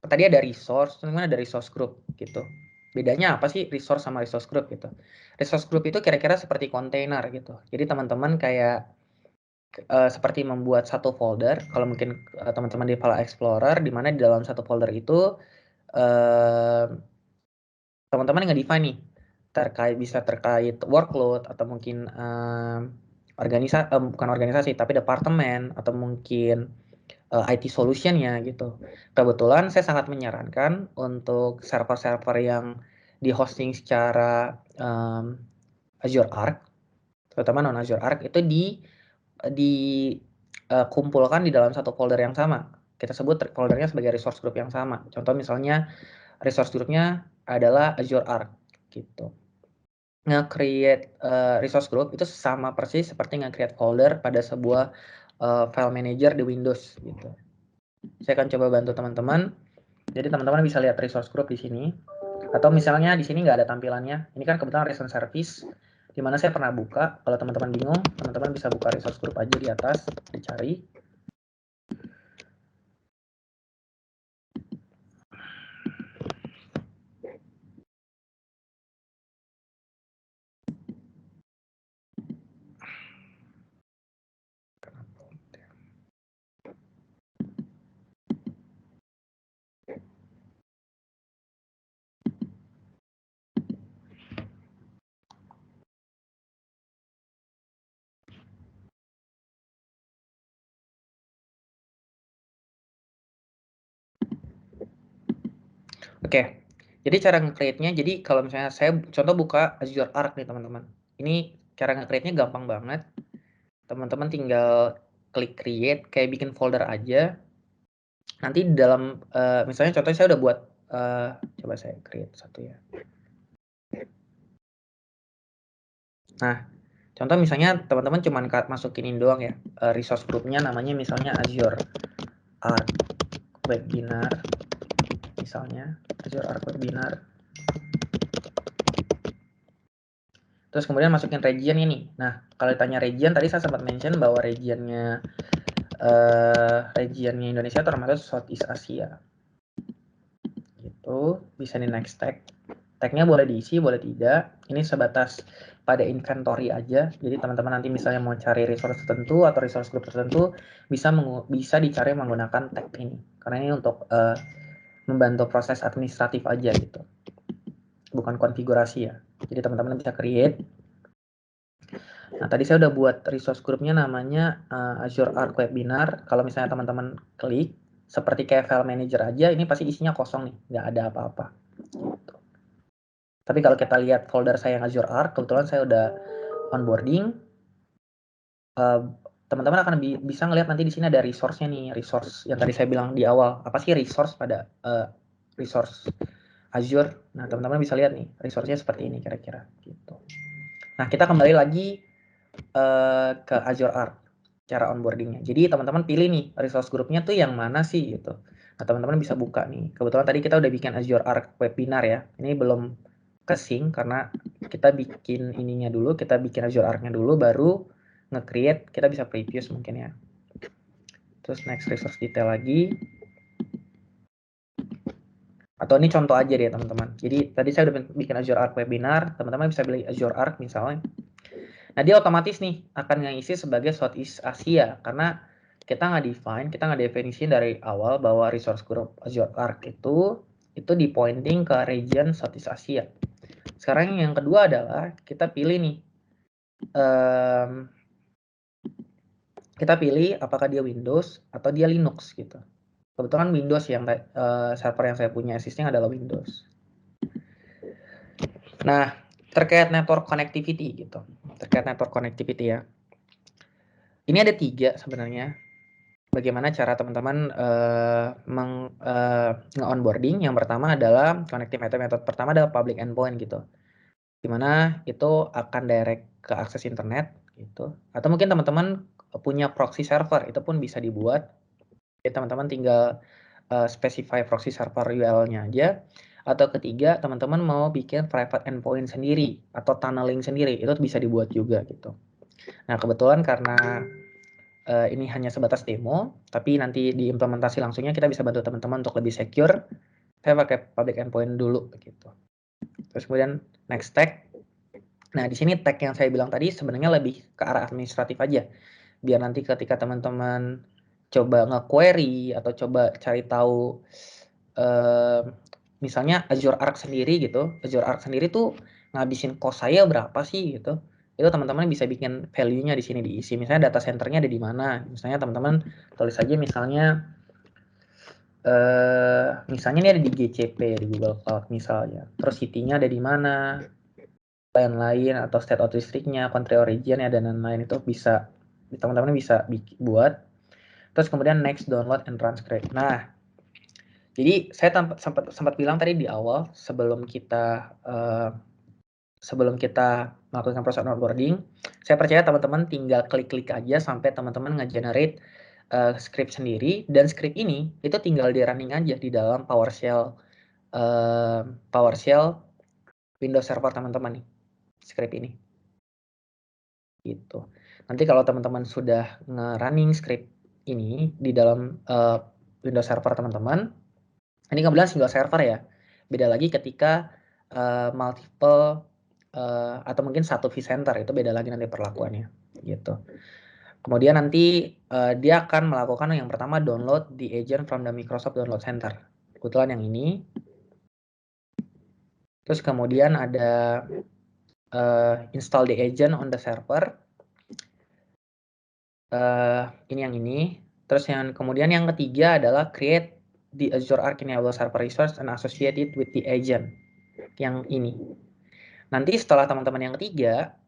Tadi ada resource, kemudian ada resource group, gitu. Bedanya apa sih resource sama resource group gitu? Resource group itu kira-kira seperti kontainer gitu. Jadi teman-teman kayak seperti membuat satu folder, kalau mungkin teman-teman di File Explorer, di mana di dalam satu folder itu teman-teman nge-define nih, bisa terkait workload, atau mungkin bukan organisasi, tapi departemen, atau mungkin IT solution-nya gitu. Kebetulan saya sangat menyarankan untuk server-server yang di-hosting secara Azure Arc, terutama non Azure Arc, itu dikumpulkan di dalam satu folder yang sama. Kita sebut foldernya sebagai resource group yang sama. Contoh misalnya resource groupnya adalah Azure Arc gitu. Nge-create resource group itu sama persis seperti nge-create folder pada sebuah file manager di Windows gitu. Saya akan coba bantu teman-teman. Jadi teman-teman bisa lihat resource group di sini. Atau misalnya di sini nggak ada tampilannya. Ini kan kebetulan recent service, di mana saya pernah buka. Kalau teman-teman bingung, teman-teman bisa buka resource group aja di atas, dicari. Oke, jadi cara nge-create-nya, jadi kalau misalnya saya contoh buka Azure Arc nih teman-teman. Ini cara nge-create-nya gampang banget. Teman-teman tinggal klik create, kayak bikin folder aja. Nanti di dalam, misalnya contohnya saya udah buat, coba saya create satu ya. Nah, contoh misalnya teman-teman cuma masukin ini doang ya, resource group-nya namanya misalnya Azure Arc Webinar, misalnya Azure Arc Webinar. Terus kemudian masukin region ini. Nah, kalau ditanya region, tadi saya sempat mention bahwa regionnya Indonesia termasuk Southeast Asia. Gitu, bisa di next tag. Tagnya boleh diisi, boleh tidak. Ini sebatas pada inventory aja. Jadi teman-teman nanti misalnya mau cari resource tertentu atau resource group tertentu bisa dicari menggunakan tag ini. Karena ini untuk membantu proses administratif aja gitu. Bukan konfigurasi ya. Jadi teman-teman bisa create. Nah, tadi saya udah buat resource groupnya namanya Azure Arc Webinar. Kalau misalnya teman-teman klik, seperti kayak file manager aja, ini pasti isinya kosong nih, nggak ada apa-apa. Gitu. Tapi kalau kita lihat folder saya yang Azure Arc, kebetulan saya udah onboarding. Teman-teman akan bisa ngelihat nanti di sini ada resource-nya nih, resource yang tadi saya bilang di awal. Apa sih resource pada resource Azure? Nah, teman-teman bisa lihat nih, resource-nya seperti ini kira-kira. Gitu. Nah, kita kembali lagi ke Azure Arc cara onboardingnya. Jadi teman-teman pilih nih resource groupnya tuh yang mana sih gitu. Nah, teman-teman bisa buka nih. Kebetulan tadi kita udah bikin Azure Arc webinar ya. Ini belum ke-sync karena kita bikin ininya dulu, kita bikin Azure Arc-nya dulu, baru nge-create, kita bisa previous mungkin ya. Terus next resource detail lagi. Atau ini contoh aja deh teman-teman. Jadi tadi saya udah bikin Azure Arc webinar, teman-teman bisa pilih Azure Arc misalnya. Nah, dia otomatis nih akan ngisi sebagai Southeast Asia karena kita nggak definisi dari awal bahwa resource group Azure Arc itu di pointing ke region Southeast Asia. Sekarang yang kedua adalah kita pilih nih, kita pilih apakah dia Windows atau dia Linux gitu. Kebetulan Windows yang server yang saya punya existing adalah Windows. Nah, terkait network connectivity gitu. Terkait network connectivity ya. Ini ada 3 sebenarnya. Bagaimana cara teman-teman nge-onboarding. Yang pertama adalah connecting method pertama adalah public endpoint gitu. Dimana itu akan direct ke akses internet gitu. Atau mungkin teman-teman punya proxy server, itu pun bisa dibuat. Jadi teman-teman tinggal specify proxy server URL-nya aja. Atau ketiga, teman-teman mau bikin private endpoint sendiri atau tunneling sendiri, itu bisa dibuat juga gitu. Nah, kebetulan karena ini hanya sebatas demo, tapi nanti di implementasi langsungnya kita bisa bantu teman-teman untuk lebih secure. Saya pakai public endpoint dulu gitu. Terus kemudian next tag. Nah, di sini tag yang saya bilang tadi sebenarnya lebih ke arah administratif aja. Biar nanti ketika teman-teman coba nge-query atau coba cari tahu misalnya Azure Arc sendiri gitu. Azure Arc sendiri tuh ngabisin cost saya berapa sih gitu. Itu teman-teman bisa bikin value-nya di sini diisi. Misalnya data center-nya ada di mana. Misalnya teman-teman tulis aja misalnya ini ada di GCP, di Google Cloud misalnya. Terus city-nya ada di mana, lain-lain, atau state of district-nya, country origin-nya, dan lain-lain itu bisa teman-teman bisa buat. Terus kemudian next download and transcribe. Nah, jadi saya sempat bilang tadi di awal sebelum kita melakukan proses onboarding, saya percaya teman-teman tinggal klik-klik aja sampai teman-teman nge-generate script sendiri, dan script ini itu tinggal di running aja di dalam PowerShell Windows Server teman-teman nih, script ini. Gitu. Nanti kalau teman-teman sudah nge-running script ini di dalam Windows Server teman-teman, ini kebetulan single server ya. Beda lagi ketika multiple atau mungkin satu vCenter, itu beda lagi nanti perlakuannya gitu. Kemudian nanti dia akan melakukan yang pertama download the agent from the Microsoft Download Center. Kebetulan yang ini. Terus kemudian ada install the agent on the server. Ini yang ini. Terus yang kemudian yang ketiga adalah create the Azure Arc Enable Server Resource and associate it with the agent. Yang ini. Nanti setelah teman-teman yang ketiga,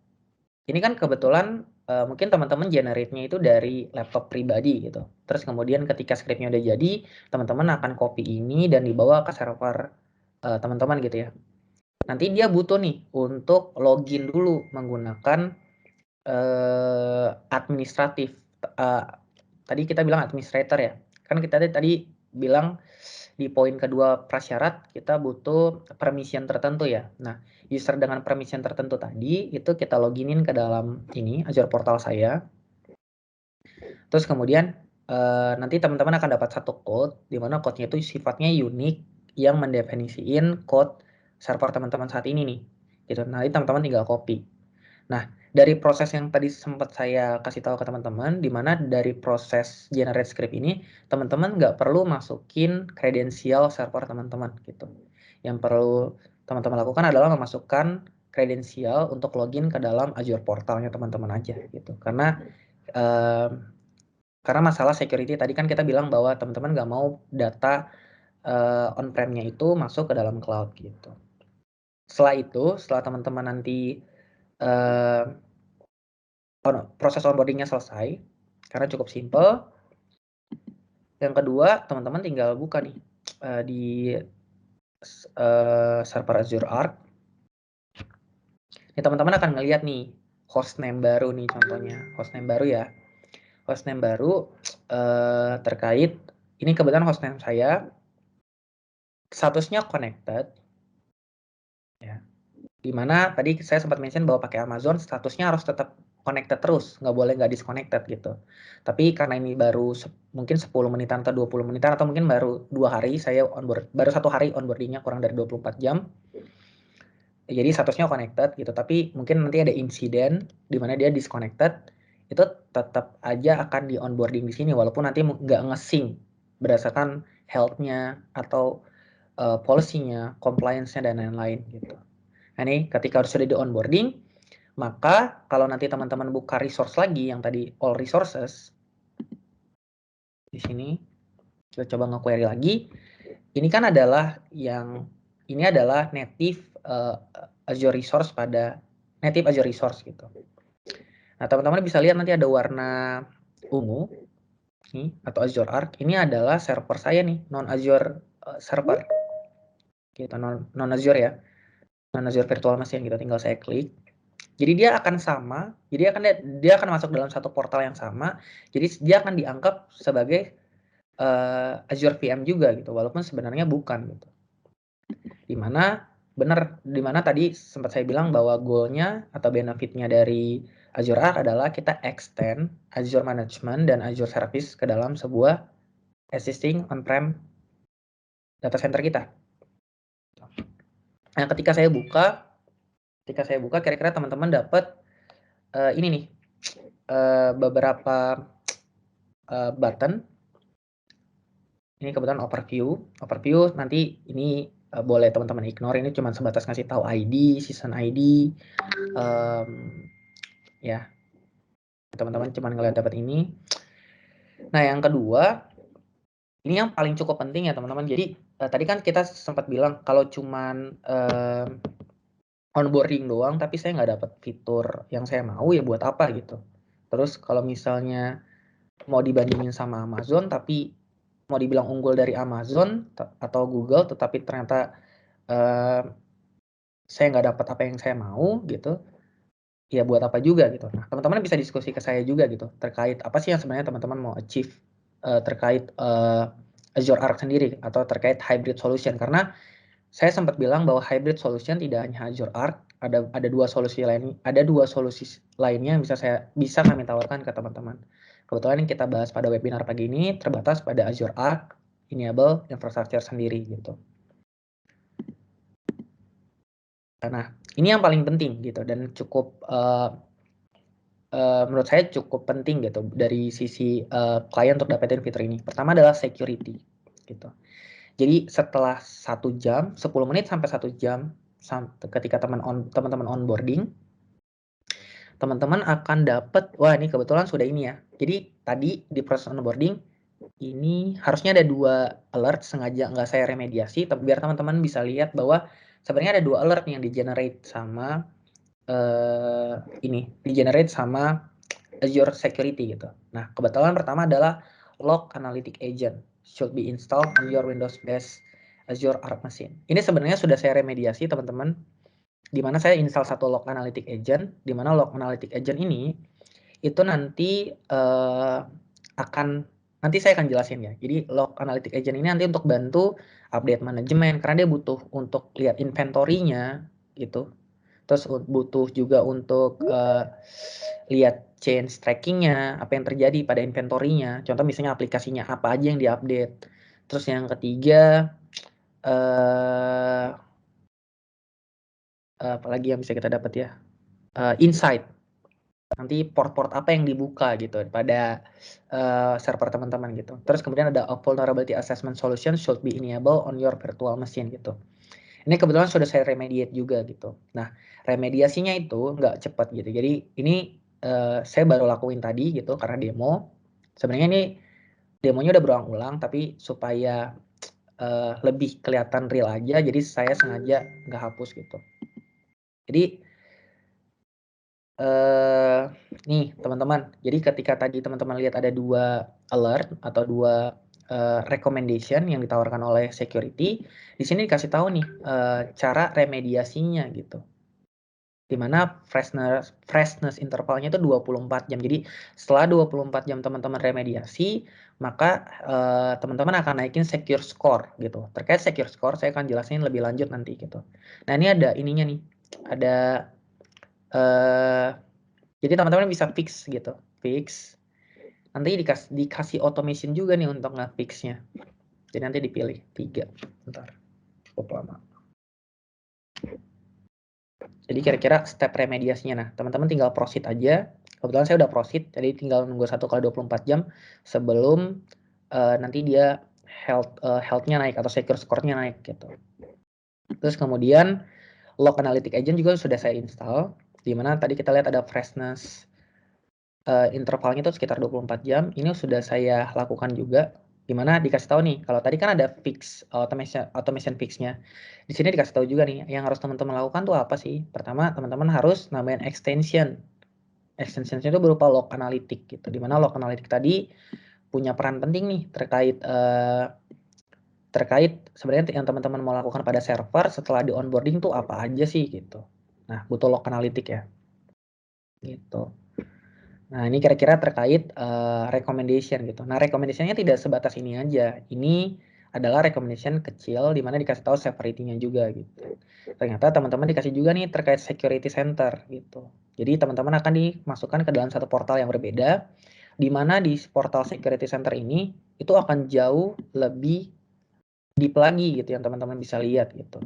ini kan kebetulan mungkin teman-teman generate-nya itu dari laptop pribadi gitu. Terus kemudian ketika script-nya udah jadi, teman-teman akan copy ini dan dibawa ke server teman-teman gitu ya. Nanti dia butuh nih untuk login dulu menggunakan administratif. Tadi kita bilang administrator ya. Kan kita tadi bilang di poin kedua prasyarat kita butuh permission tertentu ya. Nah, user dengan permission tertentu tadi itu kita loginin ke dalam ini Azure portal saya. Terus kemudian nanti teman-teman akan dapat satu code di mana code-nya itu sifatnya unik yang mendefinisiin code server teman-teman saat ini nih. Gitu. Nanti teman-teman tinggal copy. Nah, dari proses yang tadi sempat saya kasih tahu ke teman-teman, di mana dari proses generate script ini, teman-teman nggak perlu masukin kredensial server teman-teman gitu. Yang perlu teman-teman lakukan adalah memasukkan kredensial untuk login ke dalam Azure portalnya teman-teman aja gitu. Karena masalah security tadi kan kita bilang bahwa teman-teman nggak mau data on-prem-nya itu masuk ke dalam cloud gitu. Setelah itu, setelah teman-teman nanti proses onboarding-nya selesai, karena cukup simple. Yang kedua, teman-teman tinggal buka nih di server Azure Arc. Ini teman-teman akan ngelihat nih hostname baru nih contohnya, hostname baru ya. Hostname baru terkait, ini kebetulan hostname saya statusnya connected, ya. Dimana tadi saya sempat mention bahwa pakai Amazon statusnya harus tetap connected terus, nggak boleh nggak disconnected gitu. Tapi karena ini baru mungkin 10 menitan atau 20 menitan atau mungkin baru 2 hari saya baru 1 hari onboardingnya kurang dari 24 jam. Jadi statusnya connected gitu, tapi mungkin nanti ada insiden di mana dia disconnected, itu tetap aja akan di onboarding di sini walaupun nanti nggak nge-sync berdasarkan health-nya atau policy-nya, compliance-nya dan lain-lain gitu. Nah ini ketika sudah di onboarding, maka kalau nanti teman-teman buka resource lagi yang tadi all resources, di sini kita coba nge-query lagi. Ini kan adalah native Azure resource pada native Azure resource gitu. Nah teman-teman bisa lihat nanti ada warna ungu nih atau Azure Arc. Ini adalah server saya nih, non Azure server. Gitu, non Azure ya. Non Azure virtual machine gitu, tinggal saya klik. Jadi dia akan sama, jadi dia akan masuk dalam satu portal yang sama. Jadi dia akan dianggap sebagai Azure VM juga gitu, walaupun sebenarnya bukan gitu. Dimana tadi sempat saya bilang bahwa goalnya atau benefitnya dari Azure Arc adalah kita extend Azure Management dan Azure Service ke dalam sebuah existing on-prem data center kita. Nah, ketika saya buka kira-kira teman-teman dapat ini nih beberapa button. Ini kebetulan overview nanti ini boleh teman-teman ignore, ini cuma sebatas ngasih tahu ID, season ID, ya teman-teman cuma ngeliat dapat ini. Nah yang kedua, ini yang paling cukup penting ya teman-teman. Jadi tadi kan kita sempat bilang kalau cuman onboarding doang, tapi saya nggak dapat fitur yang saya mau, ya buat apa gitu. Terus kalau misalnya mau dibandingin sama Amazon, tapi mau dibilang unggul dari Amazon atau Google, tetapi ternyata saya nggak dapat apa yang saya mau gitu, ya buat apa juga gitu. Nah teman-teman bisa diskusi ke saya juga gitu terkait apa sih yang sebenarnya teman-teman mau achieve terkait Azure Arc sendiri atau terkait hybrid solution, karena saya sempat bilang bahwa hybrid solution tidak hanya Azure Arc, ada dua solusi lainnya yang bisa kami tawarkan ke teman-teman. Kebetulan yang kita bahas pada webinar pagi ini terbatas pada Azure Arc Enable Infrastructure sendiri gitu. Nah, ini yang paling penting gitu dan cukup menurut saya cukup penting gitu dari sisi klien untuk dapetin fitur ini. Pertama adalah security gitu. Jadi setelah 1 jam, 10 menit sampai 1 jam ketika teman-teman onboarding, teman-teman akan dapat, wah ini kebetulan sudah ini ya. Jadi tadi di proses onboarding ini harusnya ada 2 alert, sengaja nggak saya remediasi, tapi biar teman-teman bisa lihat bahwa sebenarnya ada 2 alert yang di-generate sama Azure Security gitu. Nah, kebetulan pertama adalah Log Analytic Agent should be installed on your Windows-based Azure Arc machine. Ini sebenarnya sudah saya remediasi teman-teman, di mana saya install satu Log Analytic Agent, di mana Log Analytic Agent ini itu nanti nanti saya akan jelasin ya. Jadi Log Analytic Agent ini nanti untuk bantu update manajemen karena dia butuh untuk lihat inventory-nya gitu. Terus butuh juga untuk lihat change tracking-nya, apa yang terjadi pada inventory-nya. Contoh misalnya aplikasinya apa aja yang diupdate. Terus yang ketiga, apalagi yang bisa kita dapat ya. insight. Nanti port-port apa yang dibuka gitu pada server teman-teman gitu. Terus kemudian ada vulnerability assessment solution should be enabled on your virtual machine gitu. Ini kebetulan sudah saya remediate juga gitu. Nah, remediasinya itu nggak cepat gitu. Jadi ini saya baru lakuin tadi gitu karena demo. Sebenarnya ini demonya udah berulang-ulang, tapi supaya lebih kelihatan real aja, jadi saya sengaja nggak hapus gitu. Jadi nih teman-teman, jadi ketika tadi teman-teman lihat ada 2 alert atau 2 recommendation yang ditawarkan oleh security, di sini dikasih tahu nih cara remediasinya gitu. Dimana freshness intervalnya itu 24 jam. Jadi setelah 24 jam teman-teman remediasi, maka teman-teman akan naikin secure score gitu. Terkait secure score saya akan jelasin lebih lanjut nanti gitu. Nah ini ada ininya nih, ada jadi teman-teman bisa fix gitu, fix. Nanti dikasih automation juga nih untuk nge-fixnya. Jadi nanti dipilih 3, bentar, cukup lama. Jadi kira-kira step remediasinya, nah teman-teman tinggal proceed aja. Kebetulan saya udah proceed, jadi tinggal nunggu 1 kali 24 jam sebelum nanti dia health-nya naik atau secure score-nya naik gitu. Terus kemudian log analytic agent juga sudah saya install, di mana tadi kita lihat ada freshness intervalnya itu sekitar 24 jam. Ini sudah saya lakukan juga, di mana dikasih tahu nih, kalau tadi kan ada fix automation fix-nya. Di sini dikasih tahu juga nih, yang harus teman-teman lakukan tuh apa sih? Pertama, teman-teman harus nambahin extension. Extension-nya itu berupa log analytic gitu, di mana log analytic tadi punya peran penting nih terkait sebenarnya yang teman-teman mau lakukan pada server setelah di onboarding tuh apa aja sih gitu. Nah, butuh log analytic ya. Gitu. Nah, ini kira-kira terkait recommendation gitu. Nah, recommendation-nya tidak sebatas ini aja. Ini adalah recommendation kecil di mana dikasih tahu severity-nya juga gitu. Ternyata teman-teman dikasih juga nih terkait security center gitu. Jadi teman-teman akan dimasukkan ke dalam satu portal yang berbeda, di mana di portal security center ini itu akan jauh lebih deep lagi gitu yang teman-teman bisa lihat gitu.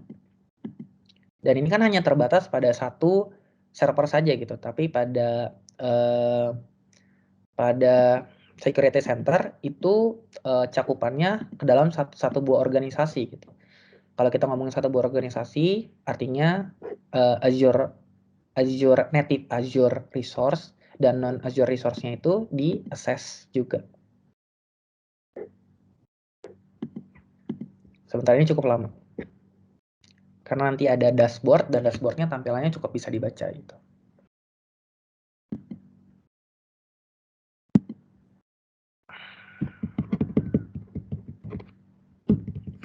Dan ini kan hanya terbatas pada satu server saja gitu, tapi pada security center itu cakupannya ke dalam satu buah organisasi gitu. Kalau kita ngomongin satu buah organisasi, artinya Azure native Azure resource dan non Azure resource-nya itu di-assess juga. Sebentar ini cukup lama. Karena nanti ada dashboard dan dashboard-nya tampilannya cukup bisa dibaca gitu.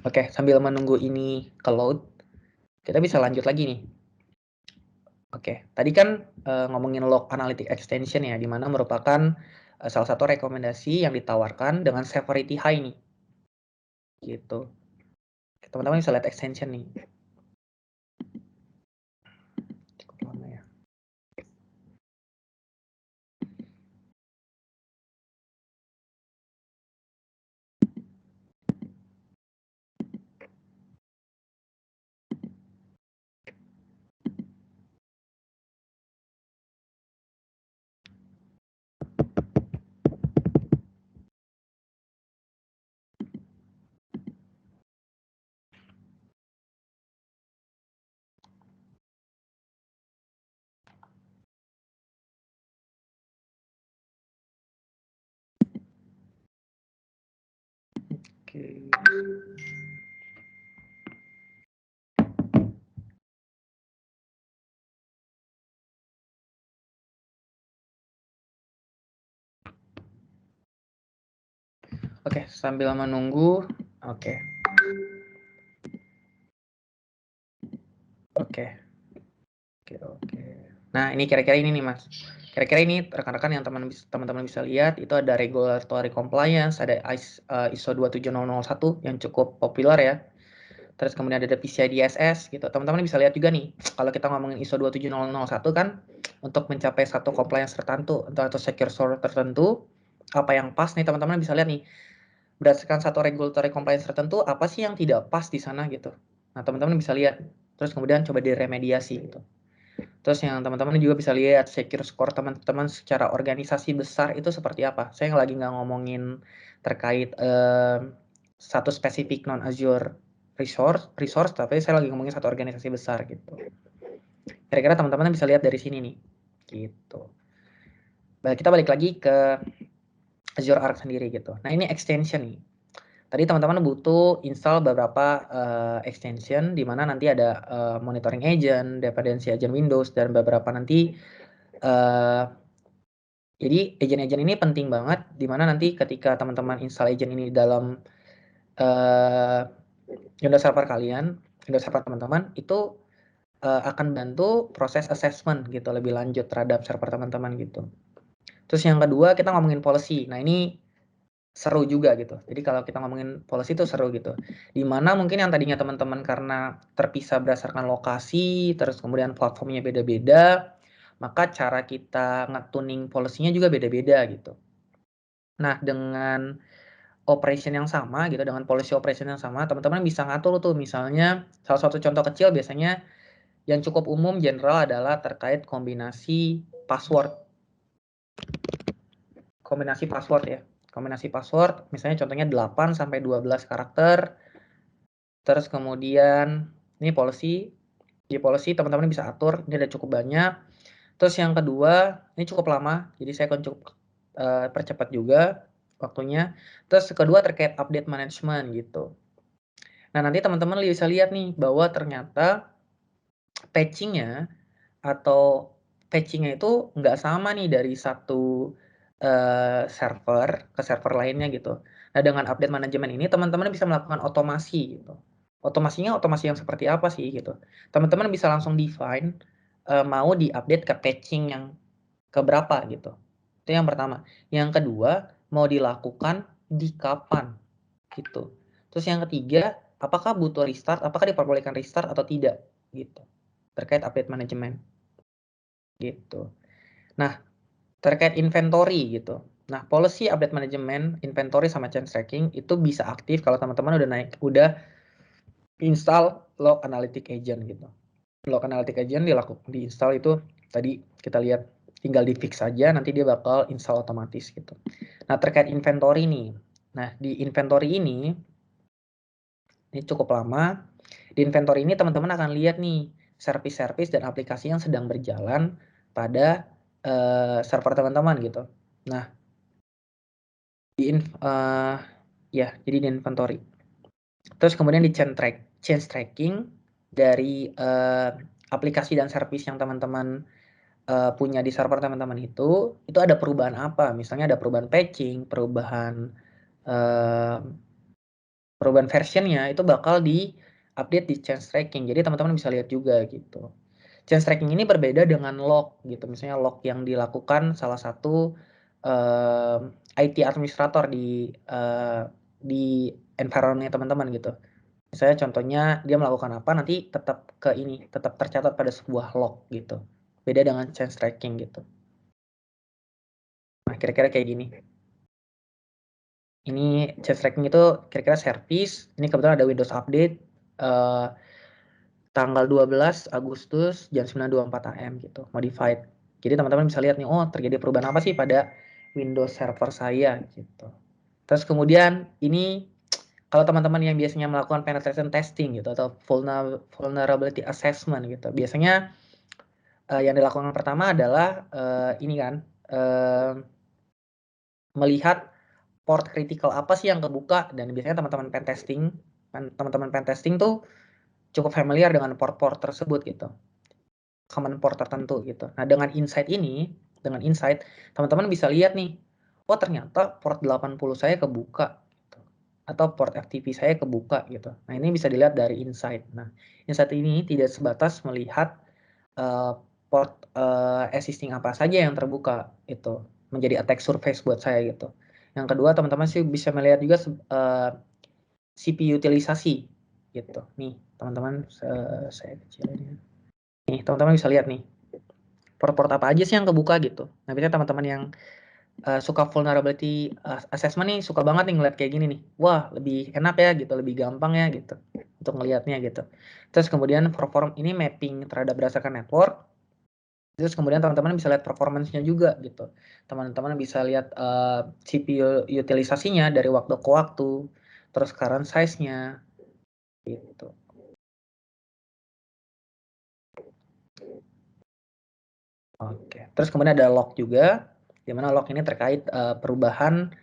Oke, sambil menunggu ini ke load, kita bisa lanjut lagi nih. Oke, tadi kan ngomongin log analytic extension ya, di mana merupakan salah satu rekomendasi yang ditawarkan dengan severity high nih. Gitu. Teman-teman bisa lihat extension nih. Cukup lama ya. Oke. Oke, sambil menunggu. Oke. Nah, ini kira-kira ini nih, Mas. Kira-kira ini rekan-rekan yang teman-teman bisa lihat, itu ada regulatory compliance, ada ISO 27001 yang cukup populer ya. Terus kemudian ada PCI DSS gitu. Teman-teman bisa lihat juga nih, kalau kita ngomongin ISO 27001 kan, untuk mencapai satu compliance tertentu atau secure source tertentu, apa yang pas nih teman-teman bisa lihat nih, berdasarkan satu regulatory compliance tertentu, apa sih yang tidak pas di sana gitu. Nah, teman-teman bisa lihat. Terus kemudian coba diremediasi gitu. Terus yang teman-teman juga bisa lihat secure score teman-teman secara organisasi besar itu seperti apa. Saya lagi nggak ngomongin terkait satu spesifik non-Azure resource, tapi saya lagi ngomongin satu organisasi besar gitu. Kira-kira teman-teman bisa lihat dari sini nih, gitu. Kita balik lagi ke Azure Arc sendiri gitu. Nah ini extension nih. Tadi teman-teman butuh install beberapa extension di mana nanti ada monitoring agent, dependency agent Windows, dan beberapa nanti jadi agent-agent ini penting banget di mana nanti ketika teman-teman install agent ini dalam Windows Server kalian, Windows Server teman-teman itu akan bantu proses assessment gitu lebih lanjut terhadap server teman-teman gitu. Terus yang kedua kita ngomongin policy. Nah ini seru juga gitu. Jadi kalau kita ngomongin policy itu seru gitu. Dimana mungkin yang tadinya teman-teman karena terpisah berdasarkan lokasi, terus kemudian platformnya beda-beda, maka cara kita nge-tuning policy-nya juga beda-beda gitu. Nah dengan operation yang sama gitu, dengan policy operation yang sama, teman-teman bisa ngatur tuh misalnya salah satu contoh kecil biasanya yang cukup umum general adalah terkait kombinasi password. Kombinasi password ya. Kombinasi password misalnya contohnya 8 sampai 12 karakter. Terus kemudian ini policy. Di policy teman-teman bisa atur, ini ada cukup banyak. Terus yang kedua, ini cukup lama, jadi saya akan cukup percepat juga waktunya. Terus kedua terkait update management gitu. Nah nanti teman-teman bisa lihat nih bahwa ternyata patchingnya atau patchingnya itu nggak sama nih dari satu server ke server lainnya gitu. Nah dengan update manajemen ini teman-teman bisa melakukan otomasi gitu. Otomasinya otomasi yang seperti apa sih gitu. Teman-teman bisa langsung define mau diupdate ke patching yang keberapa gitu. Itu yang pertama. Yang kedua mau dilakukan di kapan gitu. Terus yang ketiga apakah butuh restart, apakah diperbolehkan restart atau tidak gitu. Terkait update manajemen gitu. Nah, terkait inventory gitu. Nah, policy update management, inventory sama change tracking itu bisa aktif kalau teman-teman udah install log analytic agent gitu. Log analytic agent diinstal itu tadi kita lihat tinggal di fix saja, nanti dia bakal install otomatis gitu. Nah, terkait inventory nih. Nah, di inventory ini cukup lama. Di inventory ini teman-teman akan lihat nih service-service dan aplikasi yang sedang berjalan pada server teman-teman gitu. Nah, jadi di inventory. Terus kemudian di change tracking dari aplikasi dan service yang teman-teman punya di server teman-teman itu ada perubahan apa? Misalnya ada perubahan patching, perubahan versionnya itu bakal di-update di change tracking. Jadi teman-teman bisa lihat juga gitu. Change tracking ini berbeda dengan log gitu. Misalnya log yang dilakukan salah satu IT administrator di environment-nya teman-teman gitu. Misalnya contohnya dia melakukan apa nanti tetap tercatat pada sebuah log gitu. Beda dengan change tracking gitu. Nah, kira-kira kayak gini. Ini change tracking itu kira-kira service. Ini kebetulan ada Windows Update tanggal 12 Agustus jam 9.24 AM gitu, modified. Jadi teman-teman bisa lihat nih, oh terjadi perubahan apa sih pada Windows Server saya gitu. Terus kemudian ini kalau teman-teman yang biasanya melakukan penetration testing gitu atau vulnerability assessment gitu, biasanya yang dilakukan pertama adalah ini kan melihat port critical apa sih yang kebuka, dan biasanya teman-teman pentesting tuh cukup familiar dengan port-port tersebut gitu, common port tertentu gitu. Nah dengan insight teman-teman bisa lihat nih, oh ternyata port 80 saya kebuka gitu. Atau port FTP saya kebuka gitu. Nah ini bisa dilihat dari insight. Nah insight ini tidak sebatas melihat port existing apa saja yang terbuka itu menjadi attack surface buat saya gitu. Yang kedua teman-teman sih bisa melihat juga CPU utilisasi gitu. Nih teman-teman saya kecilin. Nih teman-teman bisa lihat nih port-port apa aja sih yang kebuka gitu. Nah biasanya teman-teman yang suka vulnerability assessment nih suka banget nih ngeliat kayak gini nih. Wah lebih enak ya gitu, lebih gampang ya gitu untuk ngelihatnya gitu. Terus kemudian perform ini mapping terhadap berdasarkan network. Terus kemudian teman-teman bisa lihat performance-nya juga gitu. Teman-teman bisa lihat CPU utilisasinya dari waktu ke waktu, terus current size-nya gitu. Oke, terus kemudian ada log juga, di mana log ini terkait perubahan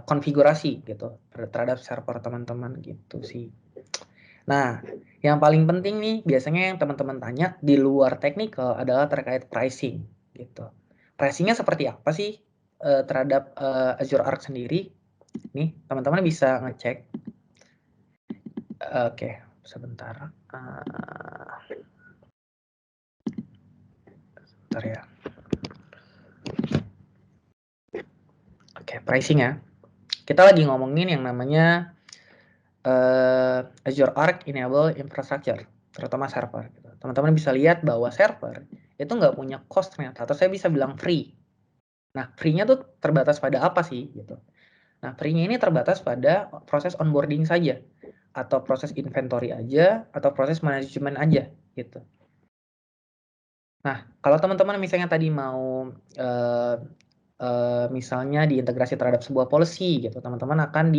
konfigurasi gitu terhadap server teman-teman gitu sih. Nah, yang paling penting nih biasanya yang teman-teman tanya di luar technical adalah terkait pricing gitu. Pricingnya seperti apa sih terhadap Azure Arc sendiri? Nih, teman-teman bisa ngecek. Oke, sebentar. Sebentar ya. Oke, pricing ya. Kita lagi ngomongin yang namanya Azure Arc Enable Infrastructure, terutama server. Gitu. Teman-teman bisa lihat bahwa server itu nggak punya cost ternyata, atau saya bisa bilang free. Nah, free-nya tuh terbatas pada apa sih? Gitu. Nah, free-nya ini terbatas pada proses onboarding saja, atau proses inventory aja, atau proses manajemen aja, gitu. Nah, kalau teman-teman misalnya tadi mau misalnya diintegrasi terhadap sebuah policy, gitu, teman-teman akan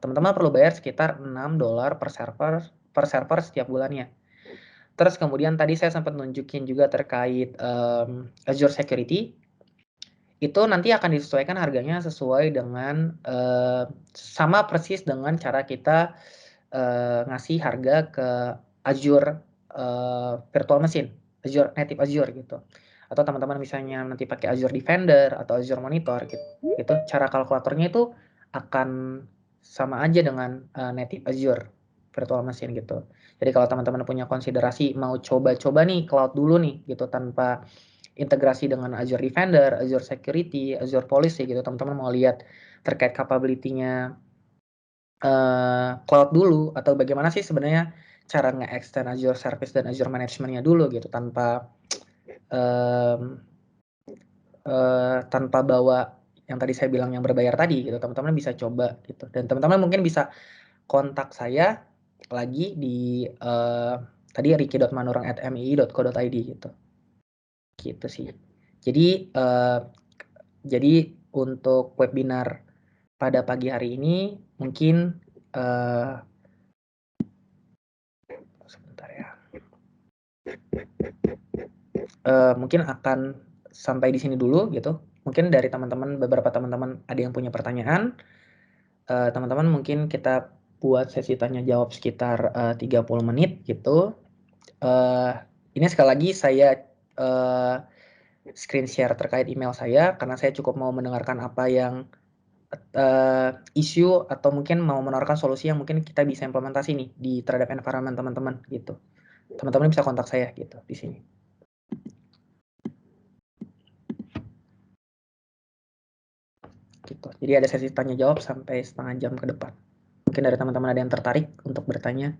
teman-teman perlu bayar sekitar $6 per server setiap bulannya. Terus kemudian tadi saya sempat nunjukin juga terkait Azure Security. Itu nanti akan disesuaikan harganya sesuai dengan sama persis dengan cara kita ngasih harga ke Azure Virtual Machine, Azure Native Azure gitu. Atau teman-teman misalnya nanti pakai Azure Defender atau Azure Monitor gitu, cara kalkulatornya itu akan sama aja dengan Native Azure Virtual Machine gitu. Jadi kalau teman-teman punya konsiderasi mau coba-coba nih cloud dulu nih gitu tanpa integrasi dengan Azure Defender, Azure Security, Azure Policy gitu, teman-teman mau lihat terkait capability-nya cloud dulu, atau bagaimana sih sebenarnya cara nge-extend Azure Service dan Azure Management-nya dulu gitu tanpa bawa yang tadi saya bilang yang berbayar tadi gitu, teman-teman bisa coba gitu, dan teman-teman mungkin bisa kontak saya lagi di tadi ricky.manurang@mii.co.id gitu sih. Jadi untuk webinar pada pagi hari ini mungkin sebentar ya. Mungkin akan sampai di sini dulu gitu. Mungkin dari beberapa teman-teman ada yang punya pertanyaan. Teman-teman mungkin kita buat sesi tanya jawab sekitar 30 menit gitu. Ini sekali lagi saya screen share terkait email saya karena saya cukup mau mendengarkan apa yang isu atau mungkin mau menawarkan solusi yang mungkin kita bisa implementasi nih di terhadap environment teman-teman gitu. Teman-teman bisa kontak saya gitu di sini. Gitu. Jadi ada sesi tanya jawab sampai setengah jam ke depan. Mungkin dari teman-teman ada yang tertarik untuk bertanya.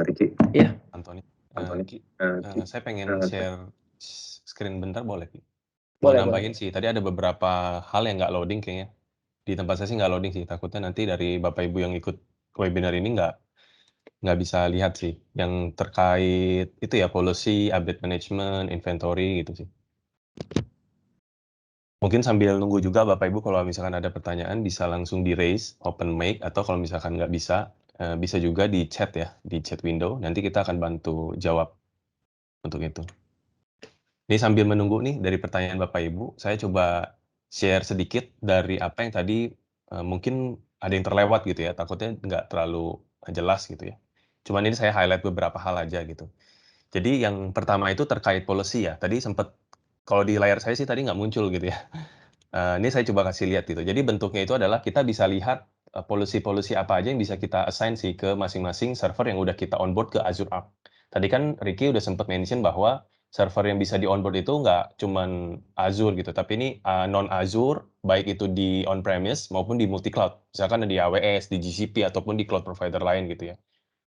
Ricky, Iya, Antoni, saya pengen share screen bentar boleh? Mau boleh, nambahin boleh. sih, tadi ada beberapa hal yang nggak loading kayaknya. Di tempat saya sih nggak loading sih, takutnya nanti dari Bapak Ibu yang ikut webinar ini nggak bisa lihat sih. Yang terkait itu ya, policy, update management, inventory gitu sih. Mungkin sambil nunggu juga Bapak Ibu kalau misalkan ada pertanyaan bisa langsung di raise, open mic, atau kalau misalkan nggak bisa, bisa juga di chat ya, di chat window, nanti kita akan bantu jawab untuk itu. Ini sambil menunggu nih dari pertanyaan Bapak Ibu, saya coba share sedikit dari apa yang tadi mungkin ada yang terlewat gitu ya, takutnya nggak terlalu jelas gitu ya. Cuman ini saya highlight beberapa hal aja gitu. Jadi yang pertama itu terkait policy ya, tadi sempat kalau di layar saya sih tadi nggak muncul gitu ya. Ini saya coba kasih lihat gitu. Jadi bentuknya itu adalah kita bisa lihat policy-policy apa aja yang bisa kita assign sih ke masing-masing server yang udah kita onboard ke Azure Arc. Tadi kan Ricky udah sempat mention bahwa server yang bisa di-onboard itu nggak cuman Azure gitu, tapi ini non-Azure, baik itu di on-premise maupun di multi-cloud. Misalkan di AWS, di GCP, ataupun di cloud provider lain gitu ya.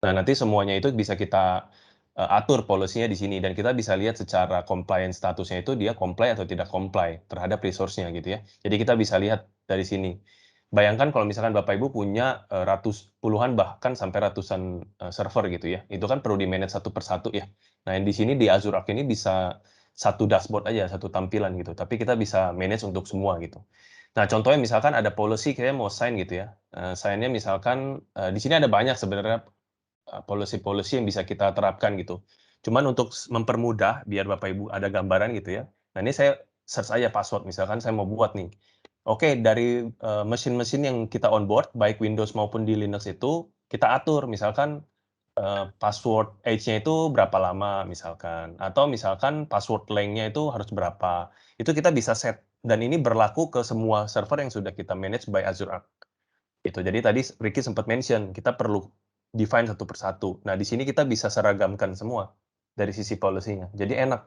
Nah, nanti semuanya itu bisa kita atur policy-nya di sini, dan kita bisa lihat secara compliance statusnya itu dia comply atau tidak comply terhadap resource-nya gitu ya. Jadi kita bisa lihat dari sini. Bayangkan kalau misalkan Bapak Ibu punya puluhan bahkan sampai ratusan server gitu ya, itu kan perlu di-manage satu persatu ya. Nah, di sini di Azure Arc ini bisa satu dashboard aja, satu tampilan gitu, tapi kita bisa manage untuk semua gitu. Nah, contohnya misalkan ada policy kayak mau sign gitu ya, sign-nya misalkan di sini ada banyak sebenarnya policy-policy yang bisa kita terapkan gitu. Cuman untuk mempermudah biar Bapak Ibu ada gambaran gitu ya. Nah, ini saya search aja password, misalkan saya mau buat nih. Oke, dari mesin-mesin yang kita onboard, baik Windows maupun di Linux itu, kita atur misalkan password age-nya itu berapa lama misalkan, atau misalkan password length-nya itu harus berapa. Itu kita bisa set, dan ini berlaku ke semua server yang sudah kita manage by Azure Arc. Gitu. Jadi tadi Ricky sempat mention, kita perlu define satu persatu. Nah, di sini kita bisa seragamkan semua dari sisi policy-nya. Jadi enak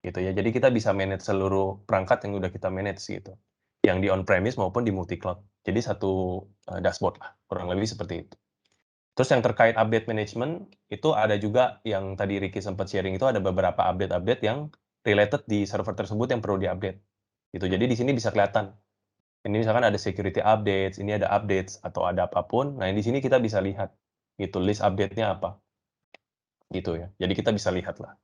gitu ya. Jadi kita bisa manage seluruh perangkat yang udah kita manage gitu. Yang di on-premise maupun di multi-cloud. Jadi satu dashboard lah, kurang lebih seperti itu. Terus yang terkait update management, itu ada juga yang tadi Ricky sempat sharing, itu ada beberapa update-update yang related di server tersebut yang perlu di-update. Gitu. Jadi di sini bisa kelihatan. Ini misalkan ada security updates, ini ada updates atau ada apapun. Nah, di sini kita bisa lihat gitu list update-nya apa. Gitu ya. Jadi kita bisa lihat lah.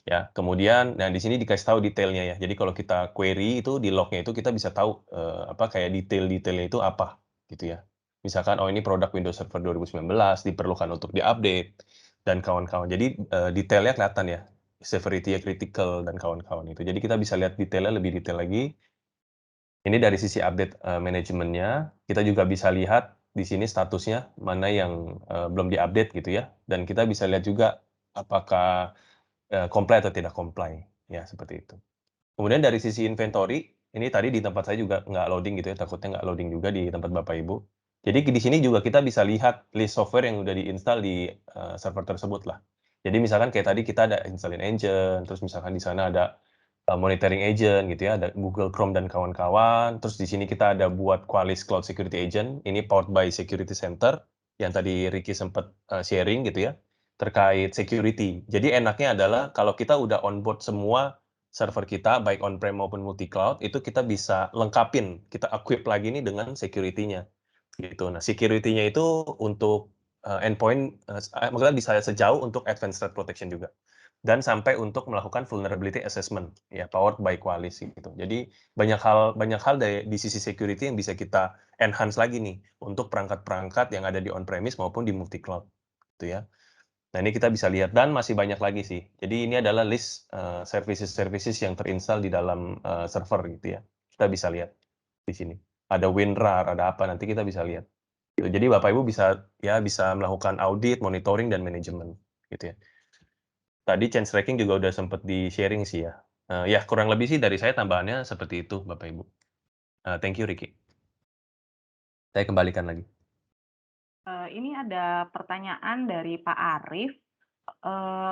Ya, kemudian nah di sini dikasih tahu detailnya ya. Jadi kalau kita query itu di log-nya itu kita bisa tahu apa kayak detail-detailnya itu apa gitu ya. Misalkan oh ini produk Windows Server 2019 diperlukan untuk diupdate dan kawan-kawan. Jadi detailnya kelihatan ya. Severity critical dan kawan-kawan itu. Jadi kita bisa lihat detailnya lebih detail lagi. Ini dari sisi update manajemennya, kita juga bisa lihat di sini statusnya mana yang belum diupdate gitu ya, dan kita bisa lihat juga apakah comply atau tidak comply, ya seperti itu. Kemudian dari sisi inventory, ini tadi di tempat saya juga nggak loading gitu ya, takutnya nggak loading juga di tempat Bapak Ibu. Jadi di sini juga kita bisa lihat list software yang udah diinstal di server tersebut lah. Jadi misalkan kayak tadi kita ada installin engine, terus misalkan di sana ada monitoring agent gitu ya, ada Google Chrome dan kawan-kawan. Terus di sini kita ada buat Qualys Cloud Security Agent, ini powered by Security Center, yang tadi Ricky sempat sharing gitu ya, terkait security. Jadi enaknya adalah kalau kita udah onboard semua server kita, baik on-prem maupun multi-cloud, itu kita bisa lengkapin, kita equip lagi nih dengan security-nya. Gitu. Nah, security-nya itu untuk endpoint, maksudnya bisa sejauh untuk advanced threat protection juga. Dan sampai untuk melakukan vulnerability assessment, ya powered by Qualys gitu. Jadi banyak hal di sisi security yang bisa kita enhance lagi nih untuk perangkat-perangkat yang ada di on-premise maupun di multi-cloud, gitu ya. Nah, ini kita bisa lihat dan masih banyak lagi sih. Jadi ini adalah list services yang terinstall di dalam server gitu ya. Kita bisa lihat di sini. Ada WinRAR, ada apa, nanti kita bisa lihat. Jadi Bapak Ibu bisa melakukan audit, monitoring, dan manajemen gitu ya. Tadi change tracking juga udah sempat di-sharing sih ya. Ya kurang lebih sih dari saya tambahannya seperti itu Bapak Ibu. Thank you Ricky. Saya kembalikan lagi. Ini ada pertanyaan dari Pak Arif.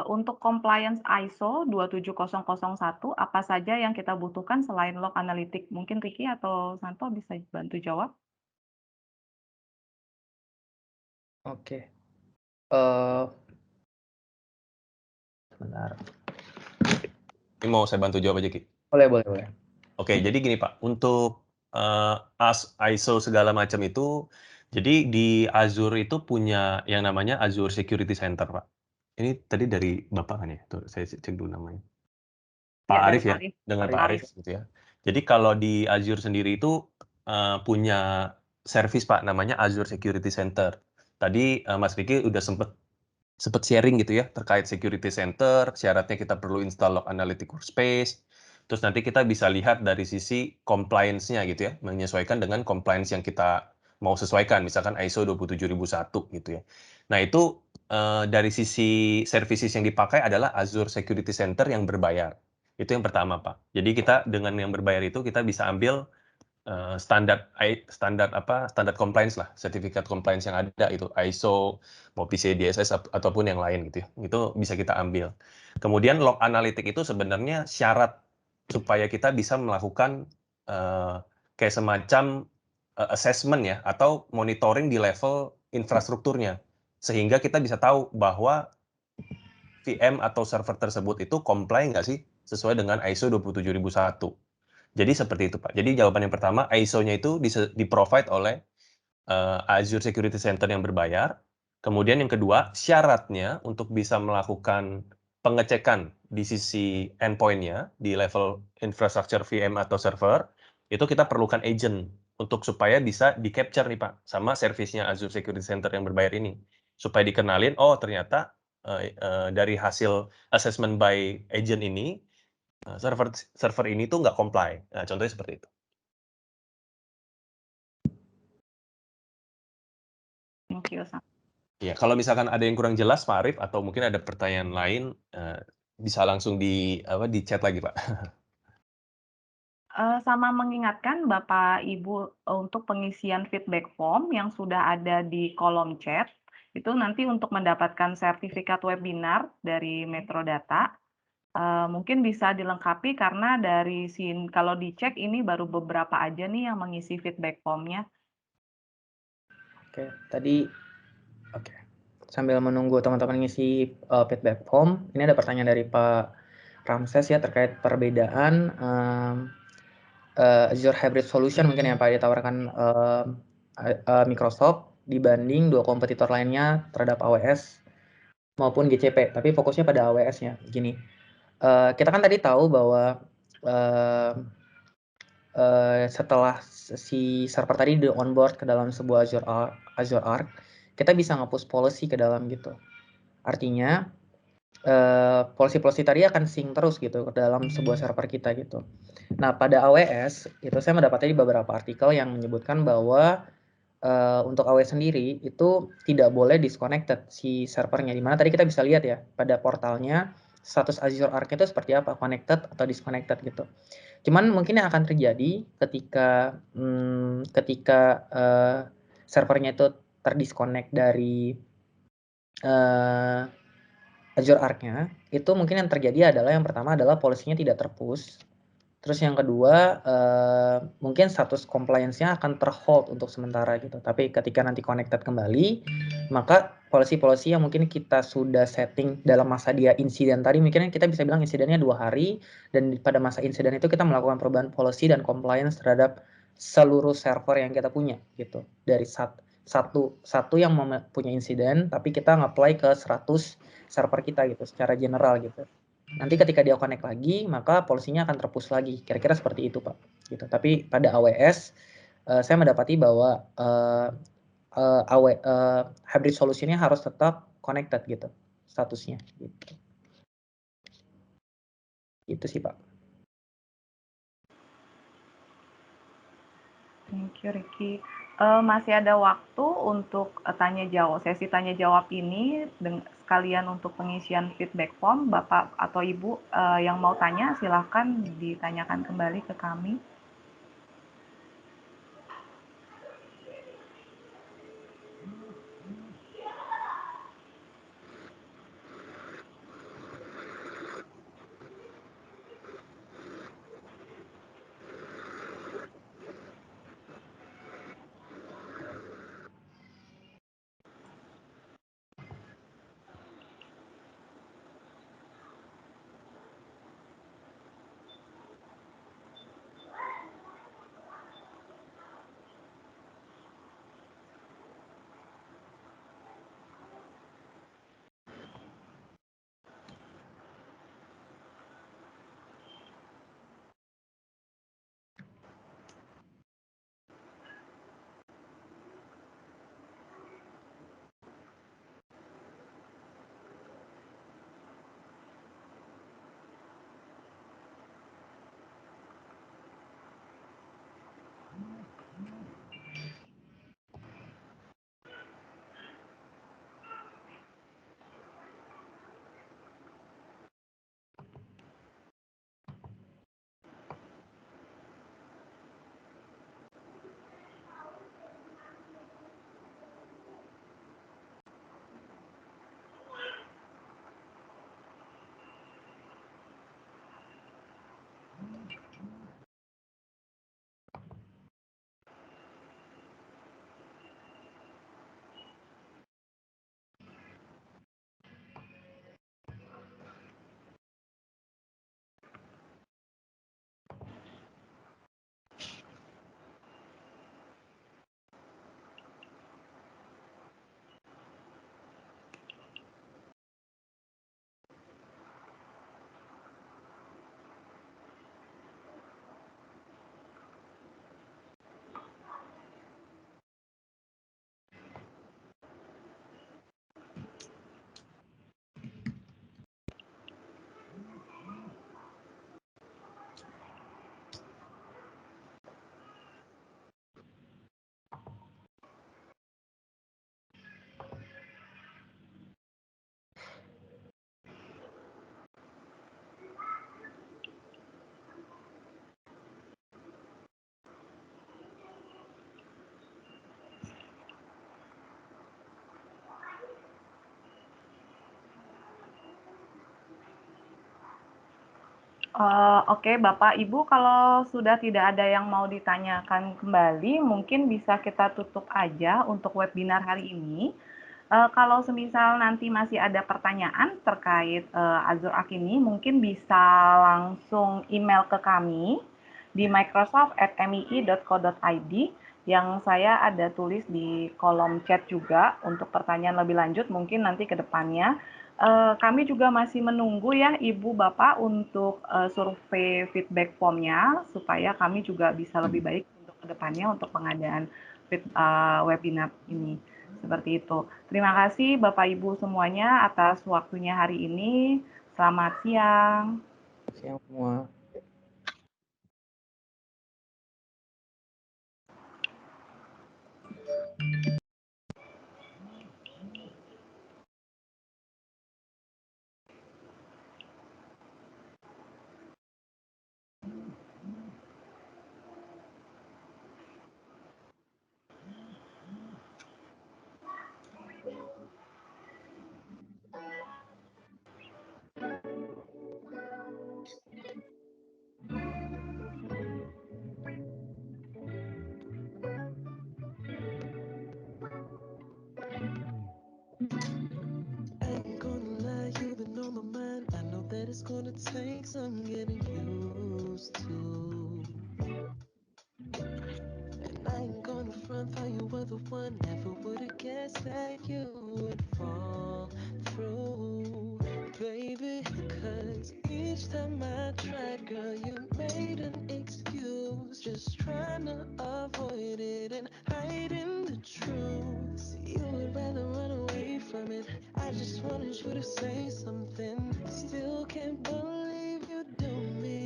Untuk compliance ISO 27001 apa saja yang kita butuhkan selain log analytic? Mungkin Ricky atau Santo bisa bantu jawab? Oke. Sebentar. Ini mau saya bantu jawab aja Ki? Boleh. Oke, jadi gini Pak, untuk ISO segala macam itu, jadi di Azure itu punya yang namanya Azure Security Center Pak. Ini tadi dari Bapak kan ya? Tuh, saya cek dulu namanya. Pak Ya, dari Arif ya? Pak Arif. Dengan Pak Pak Arif. Arif gitu ya. Jadi kalau di Azure sendiri itu punya service Pak, namanya Azure Security Center. Tadi Mas Riki udah sempat sharing gitu ya terkait security center, syaratnya kita perlu install log analytic workspace, terus nanti kita bisa lihat dari sisi compliance-nya gitu ya, menyesuaikan dengan compliance yang kita mau sesuaikan, misalkan ISO 27001 gitu ya. Nah itu dari sisi services yang dipakai adalah Azure Security Center yang berbayar. Itu yang pertama Pak. Jadi kita dengan yang berbayar itu kita bisa ambil standar compliance lah, sertifikat compliance yang ada itu ISO mau PCI DSS ataupun yang lain gitu ya. Itu bisa kita ambil. Kemudian log analytic itu sebenarnya syarat supaya kita bisa melakukan kayak semacam assessment ya atau monitoring di level infrastrukturnya sehingga kita bisa tahu bahwa VM atau server tersebut itu comply nggak sih sesuai dengan ISO 27001. Jadi seperti itu Pak. Jadi jawaban yang pertama, ISO-nya itu di-provide oleh Azure Security Center yang berbayar. Kemudian yang kedua, syaratnya untuk bisa melakukan pengecekan di sisi endpoint-nya, di level infrastructure VM atau server, itu kita perlukan agent untuk supaya bisa di-capture nih Pak, sama service-nya Azure Security Center yang berbayar ini. Supaya dikenalin, oh ternyata dari hasil assessment by agent ini, server ini tuh nggak comply. Nah, contohnya seperti itu. Thank you. Ya, kalau misalkan ada yang kurang jelas, Pak Arif, atau mungkin ada pertanyaan lain, bisa langsung di chat lagi, Pak. Sama mengingatkan Bapak Ibu untuk pengisian feedback form yang sudah ada di kolom chat, itu nanti untuk mendapatkan sertifikat webinar dari Metrodata, mungkin bisa dilengkapi karena dari kalau dicek ini baru beberapa aja nih yang mengisi feedback form-nya. Oke. Sambil menunggu teman-teman ngisi feedback form, ini ada pertanyaan dari Pak Ramses ya terkait perbedaan Azure Hybrid Solution mungkin yang Pak ditawarkan Microsoft dibanding dua kompetitor lainnya terhadap AWS maupun GCP, tapi fokusnya pada AWS-nya. Gini, kita kan tadi tahu bahwa setelah si server tadi di onboard ke dalam sebuah Azure Arc, kita bisa nge-push policy ke dalam gitu. Artinya policy tadi akan sync terus gitu ke dalam sebuah server kita gitu. Nah, pada AWS itu saya mendapati beberapa artikel yang menyebutkan bahwa untuk AWS sendiri itu tidak boleh disconnected si servernya. Dimana tadi kita bisa lihat ya pada portalnya status Azure Arc itu seperti apa, connected atau disconnected gitu. Cuman mungkin yang akan terjadi ketika servernya itu terdisconnect dari Azure Arc-nya, itu mungkin yang terjadi adalah yang pertama adalah polisinya tidak terpush. Terus yang kedua, mungkin status compliance-nya akan terhold untuk sementara gitu. Tapi ketika nanti connected kembali, maka policy yang mungkin kita sudah setting dalam masa dia insiden tadi, mungkin kita bisa bilang insidennya 2 hari, dan pada masa insiden itu kita melakukan perubahan policy dan compliance terhadap seluruh server yang kita punya gitu. Dari satu yang punya insiden, tapi kita nge-apply ke 100 server kita gitu, secara general gitu. Nanti ketika dia connect lagi, maka polisinya akan terpush lagi. Kira-kira seperti itu, Pak. Gitu. Tapi pada AWS, saya mendapati bahwa hybrid solutionnya harus tetap connected gitu, statusnya. Gitu. Itu sih, Pak. Thank you, Ricky. Masih ada waktu untuk sesi tanya jawab ini sekalian untuk pengisian feedback form. Bapak atau Ibu yang mau tanya silahkan ditanyakan kembali ke kami. Oke, Bapak Ibu, kalau sudah tidak ada yang mau ditanyakan kembali, mungkin bisa kita tutup aja untuk webinar hari ini. Kalau semisal nanti masih ada pertanyaan terkait Azure Arc ini, mungkin bisa langsung email ke kami di microsoft@mii.co.id yang saya ada tulis di kolom chat juga untuk pertanyaan lebih lanjut mungkin nanti ke depannya. Kami juga masih menunggu ya Ibu Bapak untuk survei feedback formnya supaya kami juga bisa lebih baik untuk ke depannya untuk pengadaan webinar ini. Seperti itu. Terima kasih Bapak Ibu semuanya atas waktunya hari ini. Selamat siang. Siang semua. Ain't gonna lie, you've been on my mind. I know that it's gonna take some getting used to. And I ain't gonna front how you were the one. Never would've guessed that you would fall through, baby. Cause each time I tried, girl, you made an excuse. Just trying to avoid it and hiding the truth. See, you would rather run away from it. I just wanted you to say something. Still can't believe you do me